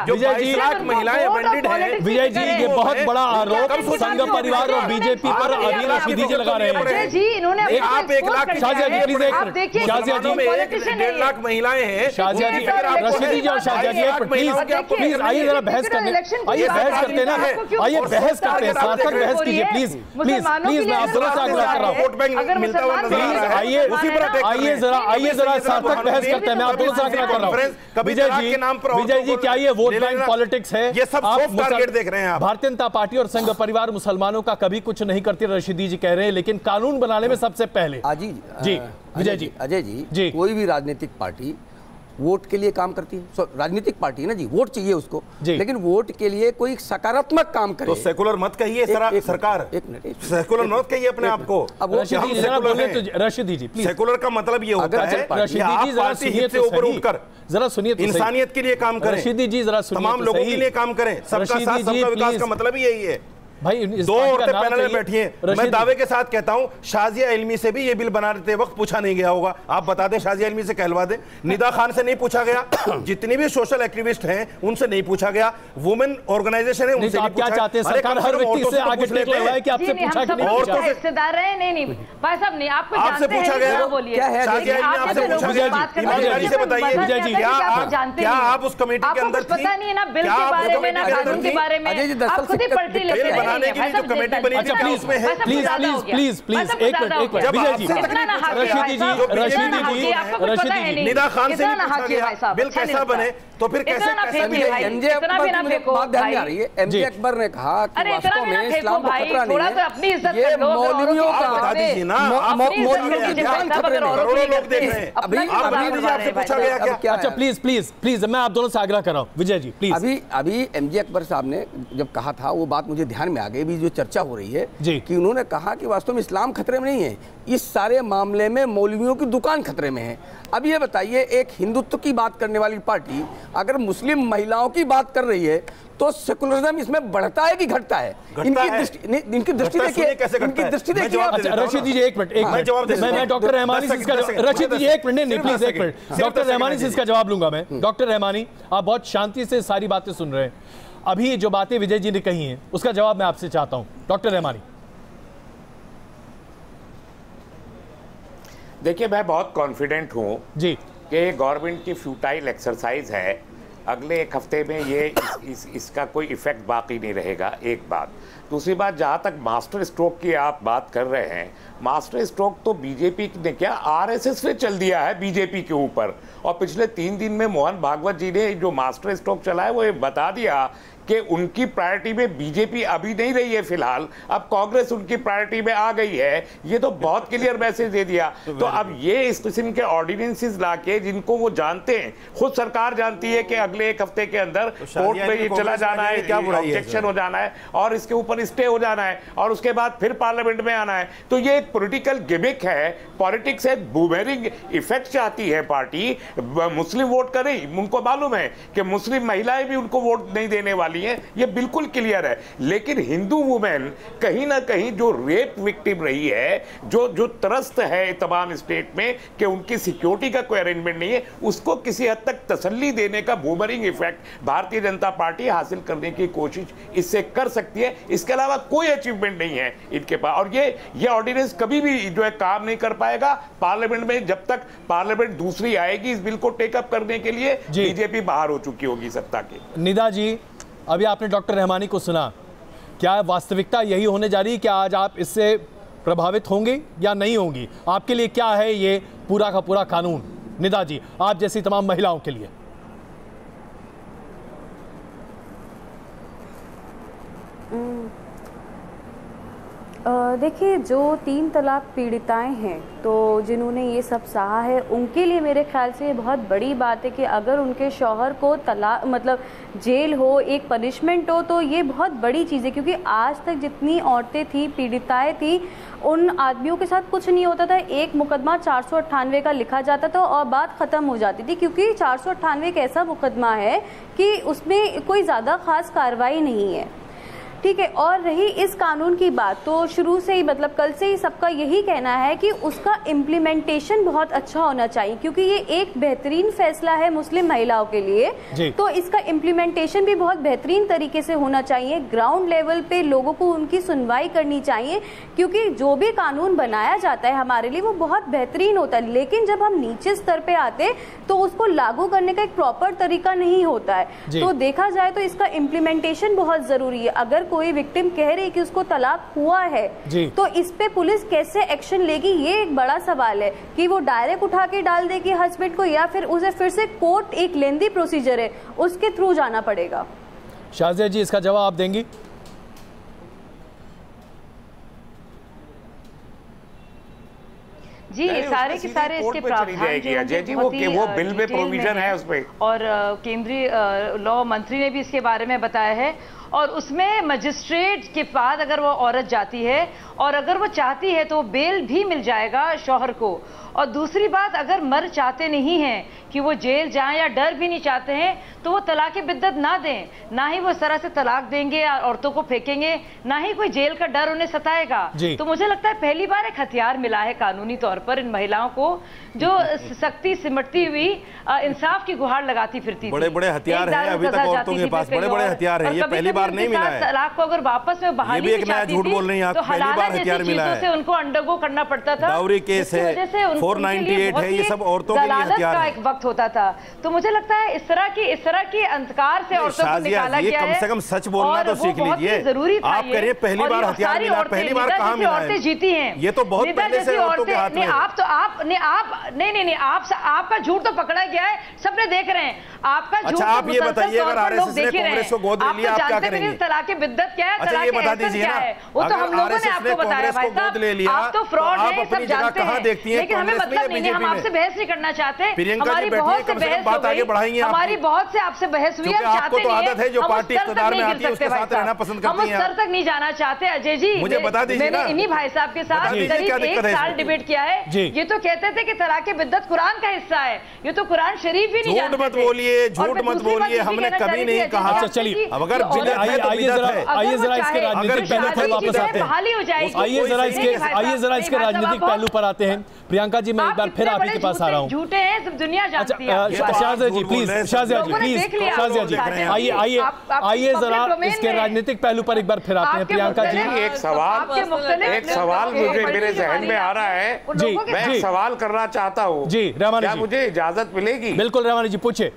विजय जी लाख महिलाएं अबेंडेड है। विजय जी ये बहुत बड़ा आरोप संघ परिवार और बीजेपी पर अभी रशीदी जी लगा रहे हैं। आप 1 लाख, शाहजाद जी प्लीज एक, शाहजाद जी में 1.5 लाख महिलाएं हैं। शाहजाद जी रशीदी जी और शाहजाद जी प्लीज आइए जरा बहस करने, आइए बहस करते ना, आइए बहस करते हैं, सार्थक बहस कीजिए प्लीज प्लीज प्लीज। मैं आप दोनों से आग्रह कर रहा हूँ, वोट बैंक मिलता हुआ नजर आ रहा है। आइए जरा सार्थक बहस करते हैं। मैं आप दोनों से आग्रह कर रहा हूं विजय जी क्या ये वोट बैंक पॉलिटिक्स है? ये सब सॉफ्ट टारगेट देख रहे हैं आप। भारतीय जनता पार्टी और संघ परिवार मुसलमानों का कभी कुछ नहीं करती, रशीदी जी कह रहे हैं, लेकिन कानून बनाने में सबसे पहले जी विजय जी, अजय जी कोई भी राजनीतिक पार्टी वोट के लिए काम करती है। राजनीतिक पार्टी है ना जी, वोट चाहिए उसको, लेकिन वोट के लिए कोई सकारात्मक काम करे। तो सेकुलर मत कहिए सरकार, एक मिनट, सेकुलर मत कहिए अपने आप को। अब रशीदी जी सेकुलर का मतलब ये होता है रशीदी ऊपर उठकर जरा सुनिए, इंसानियत के लिए काम करें, रशीदी जी जरा सुनिए, तमाम लोगों के लिए काम करें, सबका साथ सबका विकास का मतलब ही यही है भाई। 2 औरतें पैनल में बैठी हैं। मैं दावे के साथ कहता हूं शाजिया इल्मी से भी ये बिल बनाते वक्त पूछा नहीं गया होगा। आप बता दें, शाजिया इल्मी से कहलवा दें। निदा खान से नहीं पूछा गया, जितनी भी सोशल एक्टिविस्ट हैं उनसे नहीं पूछा गया, वुमेन ऑर्गेनाइजेशन है उनसे नहीं पूछा। क्या चाहते हैं सरकार हर व्यक्ति से आगे निकले हुआ है कि आपसे पूछा कि औरतों से हिस्सेदार है? नहीं भाई साहब नहीं, आपको आपसे पूछा गया, क्या है शाजिया इल्मी आपसे पूछा गया? ईमानदारी से बताइए विजय जी, क्या आप उस कमेटी के अंदर थी? पता नहीं है ना बिल के बारे में ना कानून के बारे में, आप खुद ही पलटी लेते हैं। बनाने के लिए जो कमेटी बनी थी उसमें है। प्लीज एक मिनट विजय जी, रशीदी जी निदा खान से भी पूछा गया बिल कैसा बने, तो फिर कैसे एमजे अकबर ने कहा कि वास्तव में इस्लाम को खतरा नहीं है, ये मौलवियों का बता दीजिए ना, मौलवियों की जान खतरे में, करोड़ों लोग देख रहे हैं। अभी आपसे पूछा गया क्या? अच्छा प्लीज मैं आप दोनों से आग्रह कर रहा हूँ विजय जी प्लीज। अभी एमजे अकबर साहब ने जब कहा था वो बात मुझे ध्यान में आगे भी जो चर्चा हो रही है कि उन्होंने कहा कि वास्तव में इस्लाम खतरे में नहीं है, इस सारे मामले में मौलवियों की दुकान खतरे में है। अब ये बताइए, एक हिंदुत्व की बात करने वाली पार्टी अगर मुस्लिम महिलाओं की बात कर रही है तो सेकुलरिज्म इसमें बढ़ता है कि घटता है? इनकी दृष्टि देखिए, इनकी दृष्टि देखिए। रशीद जी एक मिनट, मैं डॉक्टर रहमानी से इसका रशीद जी एक मिनट, नहीं प्लीज एक मिनट, डॉक्टर रहमानी से इसका जवाब लूंगा मैं। डॉक्टर रहमानी, आप बहुत शांति से सारी बातें सुन रहे हैं, अभी जो बातें विजय जी ने कही हैं उसका जवाब मैं आपसे चाहता हूं। डॉक्टर रहमानी। देखिए, मैं बहुत कॉन्फिडेंट हूं जी कि गवर्नमेंट की फ्यूटाइल एक्सरसाइज है, अगले एक हफ्ते में ये इसका कोई इफेक्ट बाकी नहीं रहेगा। एक बात। दूसरी बात, जहाँ तक मास्टर स्ट्रोक की आप बात कर रहे हैं, मास्टर स्ट्रोक तो बीजेपी ने क्या, आरएसएस ने चल दिया है बीजेपी के ऊपर। और पिछले 3 दिन में मोहन भागवत जी ने जो मास्टर स्ट्रोक चला है वो ये बता दिया कि उनकी प्रायोरिटी में बीजेपी अभी नहीं रही है फिलहाल, अब कांग्रेस उनकी प्रायोरिटी में आ गई है। ये तो बहुत क्लियर मैसेज दे दिया। तो अब ये इस किस्म के ऑर्डिनेंसेस लाके, जिनको वो जानते हैं, खुद सरकार जानती है कि अगले एक हफ्ते के अंदर कोर्ट में ये चला जाना है, क्या ऑब्जेक्शन हो जाना है और इसके ऊपर स्टे हो जाना है और उसके बाद फिर पार्लियामेंट में आना है। तो ये एक पॉलिटिकल गिमिक है, पॉलिटिक्स एक बूमेरिंग इफेक्ट चाहती है पार्टी। मुस्लिम वोट करें, उनको मालूम है कि मुस्लिम महिलाएं भी उनको वोट नहीं देने वाली है, ये बिल्कुल क्लियर है। लेकिन हिंदू वुमेन कहीं ना कहीं जो रेप विक्टिम रही है, जो त्रस्त है तमाम स्टेट में कि उनकी सिक्योरिटी का कोई अरेंजमेंट नहीं है, उसको किसी हद तक तसल्ली देने का boomerang effect Bharatiya Janata party हासिल करने की कोशिश इससे कर सकती है। इसके अलावा कोई अचीवमेंट नहीं है इनके पास। और ये ऑर्डिनेंस कभी भी जो है काम नहीं कर पाएगा पार्लियामेंट में, जब तक पार्लियामेंट दूसरी आएगी इस बिल को टेकअप करने के लिए बीजेपी बाहर हो चुकी होगी सत्ता की। निदा जी, अभी आपने डॉक्टर रहमानी को सुना, क्या वास्तविकता यही होने जा रही है कि आज आप इससे प्रभावित होंगे या नहीं होंगी? आपके लिए क्या है ये पूरा का पूरा कानून, निदा जी, आप जैसी तमाम महिलाओं के लिए? देखिए, जो 3 तलाक पीड़िताएं हैं, तो जिन्होंने ये सब सहा है, उनके लिए मेरे ख्याल से ये बहुत बड़ी बात है कि अगर उनके शौहर को तलाक मतलब जेल हो, एक पनिशमेंट हो, तो ये बहुत बड़ी चीज़ है। क्योंकि आज तक जितनी औरतें थी, पीड़िताएं थी, उन आदमियों के साथ कुछ नहीं होता था। एक मुकदमा 498 का लिखा जाता था और बात ख़त्म हो जाती थी, क्योंकि 498 एक ऐसा मुकदमा है कि उसमें कोई ज़्यादा ख़ास कार्रवाई नहीं है, ठीक है। और रही इस कानून की बात, तो शुरू से ही मतलब कल से ही सबका यही कहना है कि उसका इम्प्लीमेंटेशन बहुत अच्छा होना चाहिए, क्योंकि ये एक बेहतरीन फैसला है मुस्लिम महिलाओं के लिए। तो इसका इम्प्लीमेंटेशन भी बहुत बेहतरीन तरीके से होना चाहिए। ग्राउंड लेवल पे लोगों को उनकी सुनवाई करनी चाहिए, क्योंकि जो भी कानून बनाया जाता है हमारे लिए वो बहुत बेहतरीन होता है, लेकिन जब हम नीचे स्तर पे आते तो उसको लागू करने का एक प्रॉपर तरीका नहीं होता है। तो देखा जाए तो इसका इम्प्लीमेंटेशन बहुत जरूरी है। अगर कोई विक्टिम कह रही है कि उसको तलाक हुआ है, तो इस पे पुलिस कैसे एक्शन लेगी, ये एक बड़ा सवाल है। कि वो डायरेक्ट उठा के डाल देगी हस्बैंड को, या फिर उसे फिर से कोर्ट, एक लेंदी प्रोसीजर है, उसके थ्रू जाना पड़ेगा। शाजिया जी, इसका जवाब आप देंगी? जी, सारे के सारे इसके प्रावधान जो वो बिल में प्रोविजन है उसमें, और केंद्रीय लॉ मंत्री ने भी इसके बारे में बताया है। और उसमें मजिस्ट्रेट के बाद अगर वो औरत जाती है और अगर वो चाहती है तो बेल भी मिल जाएगा शौहर को। और दूसरी बात, अगर मर्द चाहते नहीं हैं कि वो जेल जाएं या डर भी नहीं चाहते हैं, तो वो तलाक बिद्दत ना दें। ना ही वो इस तरह से तलाक देंगे या औरतों को फेंकेंगे, ना ही कोई जेल का डर उन्हें सताएगा। तो मुझे लगता है पहली बार एक हथियार मिला है कानूनी तौर पर इन महिलाओं को, जो सख्ती सिमटती हुई इंसाफ की गुहार लगाती फिरती थी। बड़े बड़े हथियार हैं अभी तक औरतों के पास, बड़े बड़े हथियार हैं, ये पहली बार नहीं मिला है। तलाक को अगर वापस में बहाली से चाहती थी, तो हलाला जैसी चीजों से उनको अंडरगो करना पड़ता था। डाउरी केस है, 498 है, ये सब औरतों के लिए हथियार का एक वक्त होता था। तो मुझे लगता है इस तरह की अंधकार से औरतों को निकाला गया है। कम से कम सच बोलना तो सीख लीजिए। जरूरी था। आप कह रहे हैं पहली बार हथियार मिला, पहली बार कहां मिला है? औरतें जीती हैं, ये तो बहुत पहले से औरतों के हाथ में। आपका झूठ तो पकड़ा गया है, सबने देख रहे हैं आपका झूठ। अच्छा, आप ये बताइए, अगर आरएसएस ने कांग्रेस को गोद ले लिया, आप क्या करेंगे? करेंगे। तलाक बिद्दत क्या है, अच्छा ये बता दीजिए ना, वो तो हम लोगों ने आपको बताया भाई साहब, आप तो फ्रॉड है, सब जानते हैं, लेकिन हमें मतलब नहीं है, हम आपसे बहस नहीं करना चाहते। हमारी बहुत से बहस हो गई, हमारी बहुत से आपसे बहस हुई, हम चाहते नहीं, हम उस स्तर तक नहीं गिर सकते भाई साहब, हम उस स्तर तक नहीं जाना चाहते। अजय जी, मुझे बता दीजिए, मैंने इन्हीं भाई साहब के साथ करीब 1 साल डिबेट किया है, ये तो कहते थे कि तलाक बिद्दत कुरान का हिस्सा है, ये तो कुरान शरीफ ही नहीं जानते। झूठ मत बोलिए, झूठ मत बोलिए, हमने कभी नहीं कहा। अच्छा चलिए, अगर आइए जरा इसके राजनीतिक पहलू पर वापस आते हैं, आइए जरा इसके राजनीतिक पहलू पर आते हैं। प्रियंका जी, मैं एक बार फिर आप ही के पास आ रहा हूँ। झूठे हैं, सब दुनिया जानती है। शाजिया जी प्लीज, शाजिया जी प्लीज, आइए जरा इसके राजनीतिक पहलू पर एक बार फिर आते हैं। प्रियंका जी, एक सवाल मुझे मेरे जहन में आ रहा है, मैं एक सवाल करना चाहता हूँ जी। रहमानी क्या जी, मुझे इजाजत मिलेगी? बिल्कुल रहमानी जी, पूछे।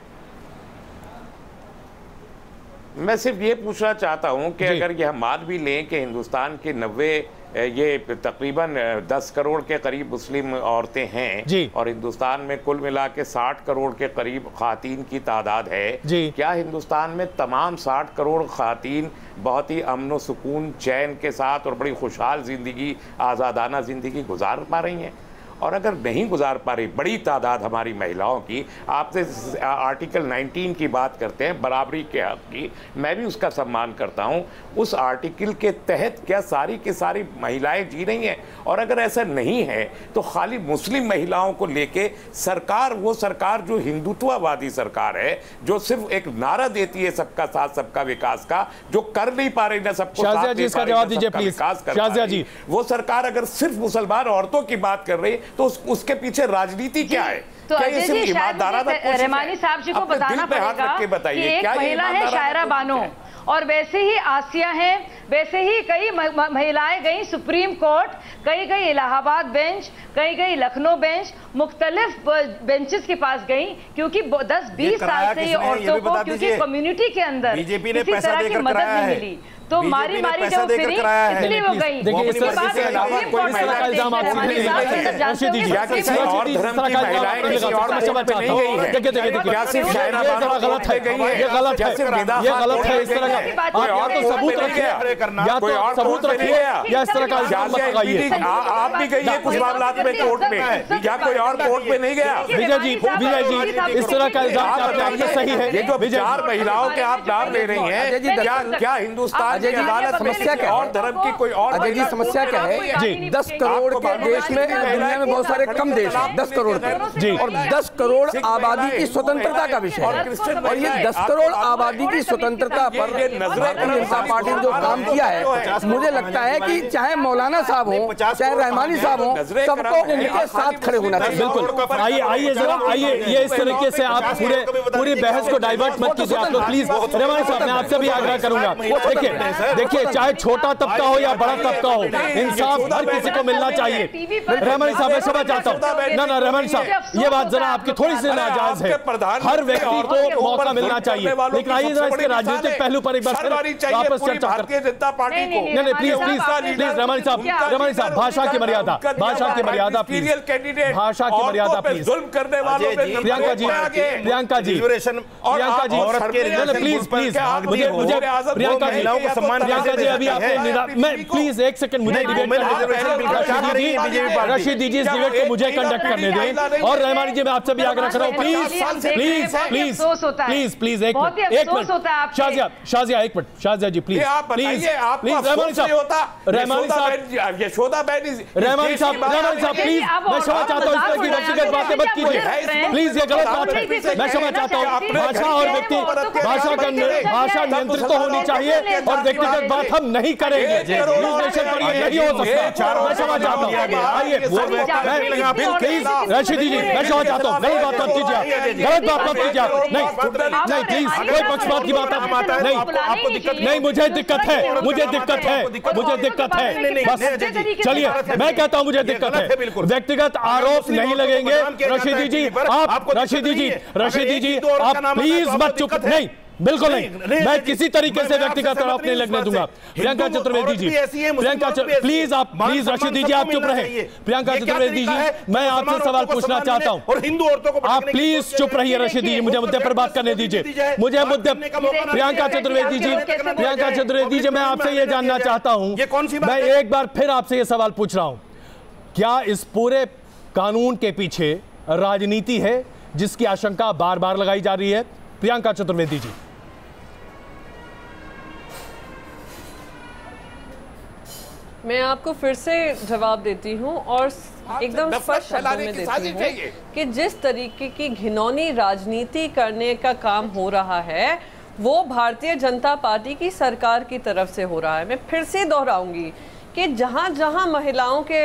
मैं सिर्फ ये पूछना चाहता हूं कि अगर ये हम मान भी लें कि हिंदुस्तान के 90 ये तकरीबन 10 करोड़ के करीब मुस्लिम औरतें हैं और हिंदुस्तान में कुल मिला के 60 करोड़ के करीब खातीन की तादाद है, क्या हिंदुस्तान में तमाम 60 करोड़ खातीन बहुत ही अमन व सुकून, चैन के साथ और बड़ी खुशहाल ज़िंदगी, आज़ादाना ज़िंदगी गुजार पा रही हैं? और अगर नहीं गुजार पा रही बड़ी तादाद हमारी महिलाओं की, आपसे आर्टिकल 19 की बात करते हैं, बराबरी के हक की, मैं भी उसका सम्मान करता हूं। उस आर्टिकल के तहत क्या सारी की सारी महिलाएं जी रही हैं? और अगर ऐसा नहीं है तो खाली मुस्लिम महिलाओं को लेके सरकार, वो सरकार जो हिंदुत्ववादी सरकार है, जो सिर्फ एक नारा देती है सबका साथ सबका विकास का, जो कर नहीं पा रही ना सबको साथ दे पा रही, सबका विकास कर पा रही, वो सरकार अगर सिर्फ मुसलमान औरतों की बात कर रही तो उसके पीछे राजनीति क्या है? तो अजय जी, रहमानी साहब जी को बताना पड़ेगा कि एक महिला है शायरा बानो, और वैसे ही आसिया हैं, वैसे ही कई महिलाएं गई सुप्रीम कोर्ट, कई गई इलाहाबाद बेंच, कई गई लखनऊ बेंच, मुख्तलिफ बेंचेस के पास गई, क्योंकि 10-20 साल से ये औरतों को, क्योंकि कम्युनिटी के अंदर किसी तरह की मदद नहीं मिली, तो मारी मारी जो फिरी, इसलिए वो गई। देखिए, इस तरह का इल्जाम आप रशीद जी, किसी और धर्म की महिलाएं किसी और मशवरा पे नहीं गई है। देखिए क्या सिर्फ शायरा बानो गलत है? ये गलत है, ये गलत है। इस तरह का कोई और तो सबूत रखिए, या तो सबूत रखिए या इस तरह का इल्जाम मत लगाइए। आप भी गई है कुछ मामलात में कोर्ट में, क्या कोई और कोर्ट में नहीं गया? विजय जी, इस तरह का इल्जाम आपने सही है? ये जो 4 महिलाओं के आप नाम ले रही हैं, क्या हिंदुस्तान अजय जी, समस्या क्या है? और धर्म की कोई और अजय जी, समस्या क्या है जी? 10 करोड़ के देश में, दुनिया में बहुत सारे कम देश हैं 10 करोड़ के, और 10 करोड़ आबादी की स्वतंत्रता का विषय है। और ये 10 करोड़ आबादी की स्वतंत्रता पर भारतीय जनता पार्टी ने जो काम किया है, मुझे लगता है कि चाहे मौलाना साहब हो, चाहे रहमानी साहब हो, सबको उनके साथ खड़े होना चाहिए। बिल्कुल। आइए जरा, आइए, ये इस तरीके से आप पूरी बहस को डाइवर्ट मत कीजिए आप लोग, प्लीज। रहमानी साहब, मैं आपसे भी आग्रह करूंगा, देखिए चाहे छोटा तबका हो या बड़ा तबका हो, इंसाफ हर किसी को मिलना चाहिए। रहमानी साहब, मैं समझ चाहता हूँ, ना रहमानी साहब, ये बात जरा आपकी थोड़ी सी नाजायज है, हर व्यक्ति को मौका मिलना चाहिए, लेकिन आइए जरा इसके राजनीतिक पहलू पर एक बार वापस चर्चा भारतीय जनता पार्टी को। नहीं, प्लीज रहमानी साहब, भाषा की मर्यादा, भाषा की मर्यादा प्लीज, भाषा की मर्यादा प्लीज। जुल्म करने वालों पे प्रियंका जी, प्रियंका जी, प्लीज मुझे प्रियंका जी को सम्मान, प्रियंका जी अभी आपने, मैं प्लीज एक सेकंड, मुझे रशीद दीजिए इस डिबेट को मुझे कंडक्ट करने दें। और रहमानी जी, मैं आपसे भी आग्रह कर रहा हूँ, प्लीज एक मिनट, शाजिया एक minute, Shazia ji please please Rahmani साहब, यशोदा बहन, रहमानी साहब प्लीज, मैं क्षमा चाहता हूँ, इस तरह की व्यक्तिगत बातें मत कीजिए प्लीज, ये गलत बात है, मैं क्षमा चाहता हूँ। भाषा और व्यक्ति, भाषा नियंत्रित तो होनी चाहिए और व्यक्तिगत बात हम नहीं करेंगे, पर ये नहीं हो सकता, मैं क्षमा चाहता हूँ। आइए प्लीज रशीद जी, मैं क्षमा चाहता हूँ, गलत बात मत कीजिए, गलत बात मत कीजिए, नहीं प्लीज, कोई पक्षपात की बात नहीं, आपको दिक्कत नहीं, मुझे दिक्कत है, मुझे दिक्कत है, बस चलिए, मैं कहता हूँ मुझे दिक्कत है, व्यक्तिगत आरोप नहीं लगेंगे। रशीदी जी, आप प्लीज मत चुप, नहीं बिल्कुल नहीं, मैं किसी तरीके से व्यक्तिगत तौर नहीं लगने दूंगा। प्रियंका चतुर्वेदी जी, प्रियंका प्लीज रशीद दीजिए, आप चुप रहे। प्रियंका चतुर्वेदी जी, मैं आपसे सवाल पूछना चाहता हूं, और हिंदू औरतों को आप प्लीज चुप रहिए। रशीद जी, मुझे मुद्दे पर बात करने दीजिए, मुझे मुद्दे। प्रियंका चतुर्वेदी जी, मैं आपसे ये जानना चाहता हूं, मैं एक बार फिर आपसे ये सवाल पूछ रहा हूं, क्या इस पूरे कानून के पीछे राजनीति है जिसकी आशंका बार बार लगाई जा रही है? प्रियंका चतुर्वेदी जी। मैं आपको फिर से जवाब देती हूं और एकदम स्पष्ट शब्दों में देती हूं कि जिस तरीके की घिनौनी राजनीति करने का काम हो रहा है वो भारतीय जनता पार्टी की सरकार की तरफ से हो रहा है। मैं फिर से दोहराऊंगी कि जहां जहां महिलाओं के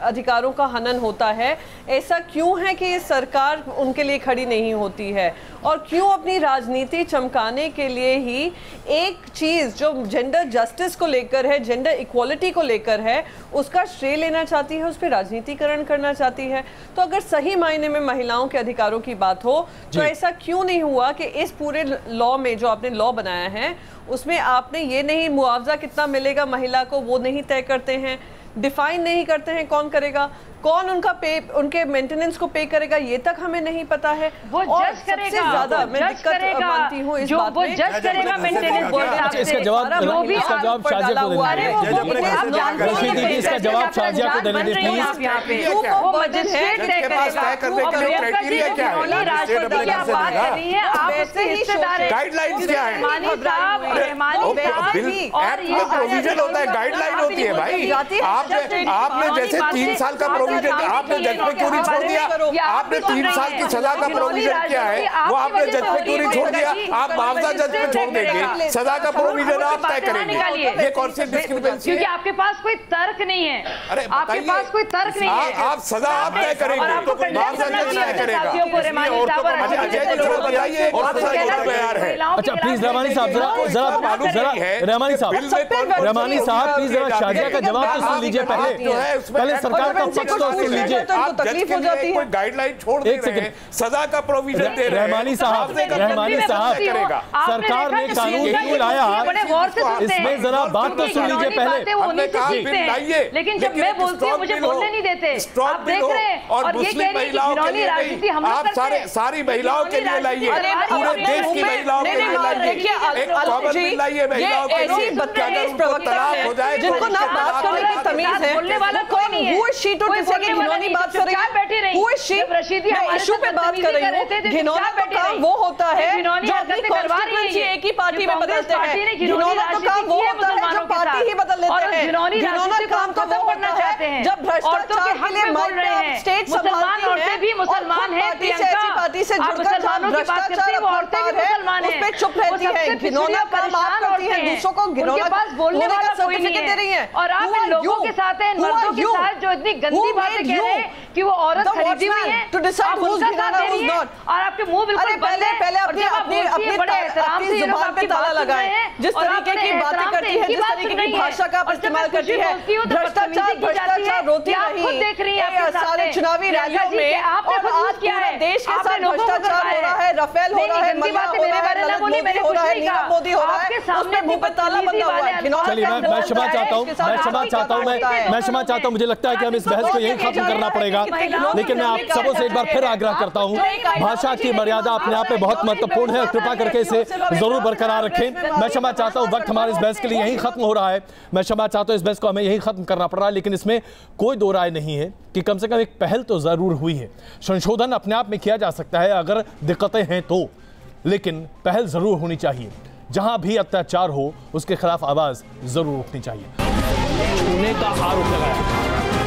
अधिकारों का हनन होता है, ऐसा क्यों है कि ये सरकार उनके लिए खड़ी नहीं होती है, और क्यों अपनी राजनीति चमकाने के लिए ही एक चीज़ जो जेंडर जस्टिस को लेकर है, जेंडर इक्वालिटी को लेकर है, उसका श्रेय लेना चाहती है, उस पर राजनीतिकरण करना चाहती है। तो अगर सही मायने में महिलाओं के अधिकारों की बात हो तो ऐसा क्यों नहीं हुआ कि इस पूरे लॉ में जो आपने लॉ बनाया है उसमें आपने ये नहीं, मुआवजा कितना मिलेगा महिला को वो नहीं तय करते हैं, डिफाइन नहीं करते हैं कौन करेगा, कौन उनका उनके मेंटेनेंस को पे करेगा, ये तक हमें नहीं पता है। वो जज करेगा, ज्यादा मैं दिक्कत मानती हूँ इस बात में। वो जज करेगा मेंटेनेंस। इसका जवाब शाजिया को देने दीजिए। रशीद जी, इसका जवाब शाजिया को देने दीजिए प्लीज। वो मजिस्ट्रेट तय करेगा। बात कर रही है, आप उससे हिस्सेदार हैं। गाइडलाइंस क्या है? प्रोविजन होता है, गाइडलाइन होती है भाई। आपने जैसे 3 साल का प्रोविजन, आपने जज पे क्यों नहीं छोड़ दिया? आपने 3 साल की सजा का प्रोविजन किया है, वो आपने जज पे क्यों नहीं छोड़ दिया? आप मुआवजा जज पे छोड़ देंगे, सजा का प्रोविजन आप तय करेंगे। ये कौन सी डिस्क्रिपेंसी है? क्योंकि आपके पास कोई तर्क नहीं है। अरे आपके पास कोई तर्क नहीं है। आप सजा आप तय करेंगे, मुआवजा जज तय करेगा। बताइए तैयार है। अच्छा प्लीज रहमानी साहब, जरा रहमानी साहब प्लीज जरा शाजिया का जवाब तो सुन लीजिए पहले सरकार का पक्ष तो सुन लीजिए। आप तकलीफ हो जाती है, कोई गाइडलाइन छोड़ दे रहे हैं, सजा का प्रोविजन दे रहे हैं। रहमानी साहब सरकार ने कानून क्यों लाया, इसमें जरा बात तो सुन लीजिए पहले। लेकिन जब मैं बोलती हूँ मुझे बोलने नहीं देते। आप देख रहे हैं और मुस्लिम महिलाओं के लिए नहीं, आप सारी महिलाओं के लिए लाइए, पूरे देश की महिलाओं के लिए लाइए, एक कॉमन बिल लाइए महिलाओं के लिए। तलाक हो जाए जिनको ना बात करने की तमीज है, बोलने वाला कोई नहीं है। वो शीट और किसी की घिनौनी बात कर रही है, बैठी रही। वो शीट रशीदी मैं इशू पे बात कर रही हूँ। घिनौना का काम वो होता है जो अपनी कॉन्स्टिट्यूएंसी एक ही पार्टी में बदलते हैं। घिनौना का काम वो होता है जो पार्टी ही बदल लेते हैं। घिनौना काम तो वो होता है जब भ्रष्टाचार के लिए स्टेट संभालती है, मुसलमान है, पार्टी से जुड़कर भ्रष्टाचार उस पे चुप रहती है। घिनौना काम आप करती है, दूसरों को घिनौना बोलने का सर्टिफिकेट दे रही है। और आप इन लोगों के साथ हैं, मर्दों के साथ जो इतनी गंदी बातें कह रहे हैं कि वो औरत खरीदी हुई है, आप उनका साथ दे रही हैं और आपके मुंह बिल्कुल बंद है। पहले अपनी बड़े एहतराम से जुबान पे ताला लगाएं। जिस तरीके की बातें करती है, जिस तरीके की भाषा का आप इस्तेमाल करती है, भ्रष्टाचार रोती रही सारे चुनावी रैलियों में, और आज पूरे देश के साथ भ्रष्टाचार हो रहा है, रफेल हो रहा है, मल्ला हो रहा है, नरेंद्र मोदी हो रहा है, नीरव मोदी हो रहा है, उसमें मुंह पे ताला बंधा हुआ है। चलिए मैं क्षमा चाहता हूं, मुझे लगता है कि हम इस बहस को यहीं खत्म करना पड़ेगा। लेकिन मैं आप सबों से एक बार फिर आग्रह करता हूं, भाषा की मर्यादा अपने आप में बहुत महत्वपूर्ण है, कृपा करके इसे जरूर बरकरार रखें। मैं क्षमा चाहता हूं, वक्त हमारे इस बहस के लिए यहीं खत्म हो रहा है। मैं क्षमा चाहता हूं, इस बहस को हमें यहीं खत्म करना पड़ रहा है। लेकिन इसमें कोई दो राय नहीं है कि कम से कम एक पहल तो जरूर हुई है। संशोधन अपने आप में किया जा सकता है अगर दिक्कतें हैं तो, लेकिन पहल जरूर होनी चाहिए। जहां भी अत्याचार हो उसके खिलाफ आवाज जरूर उठनी चाहिए। छूने का आरोप लगाया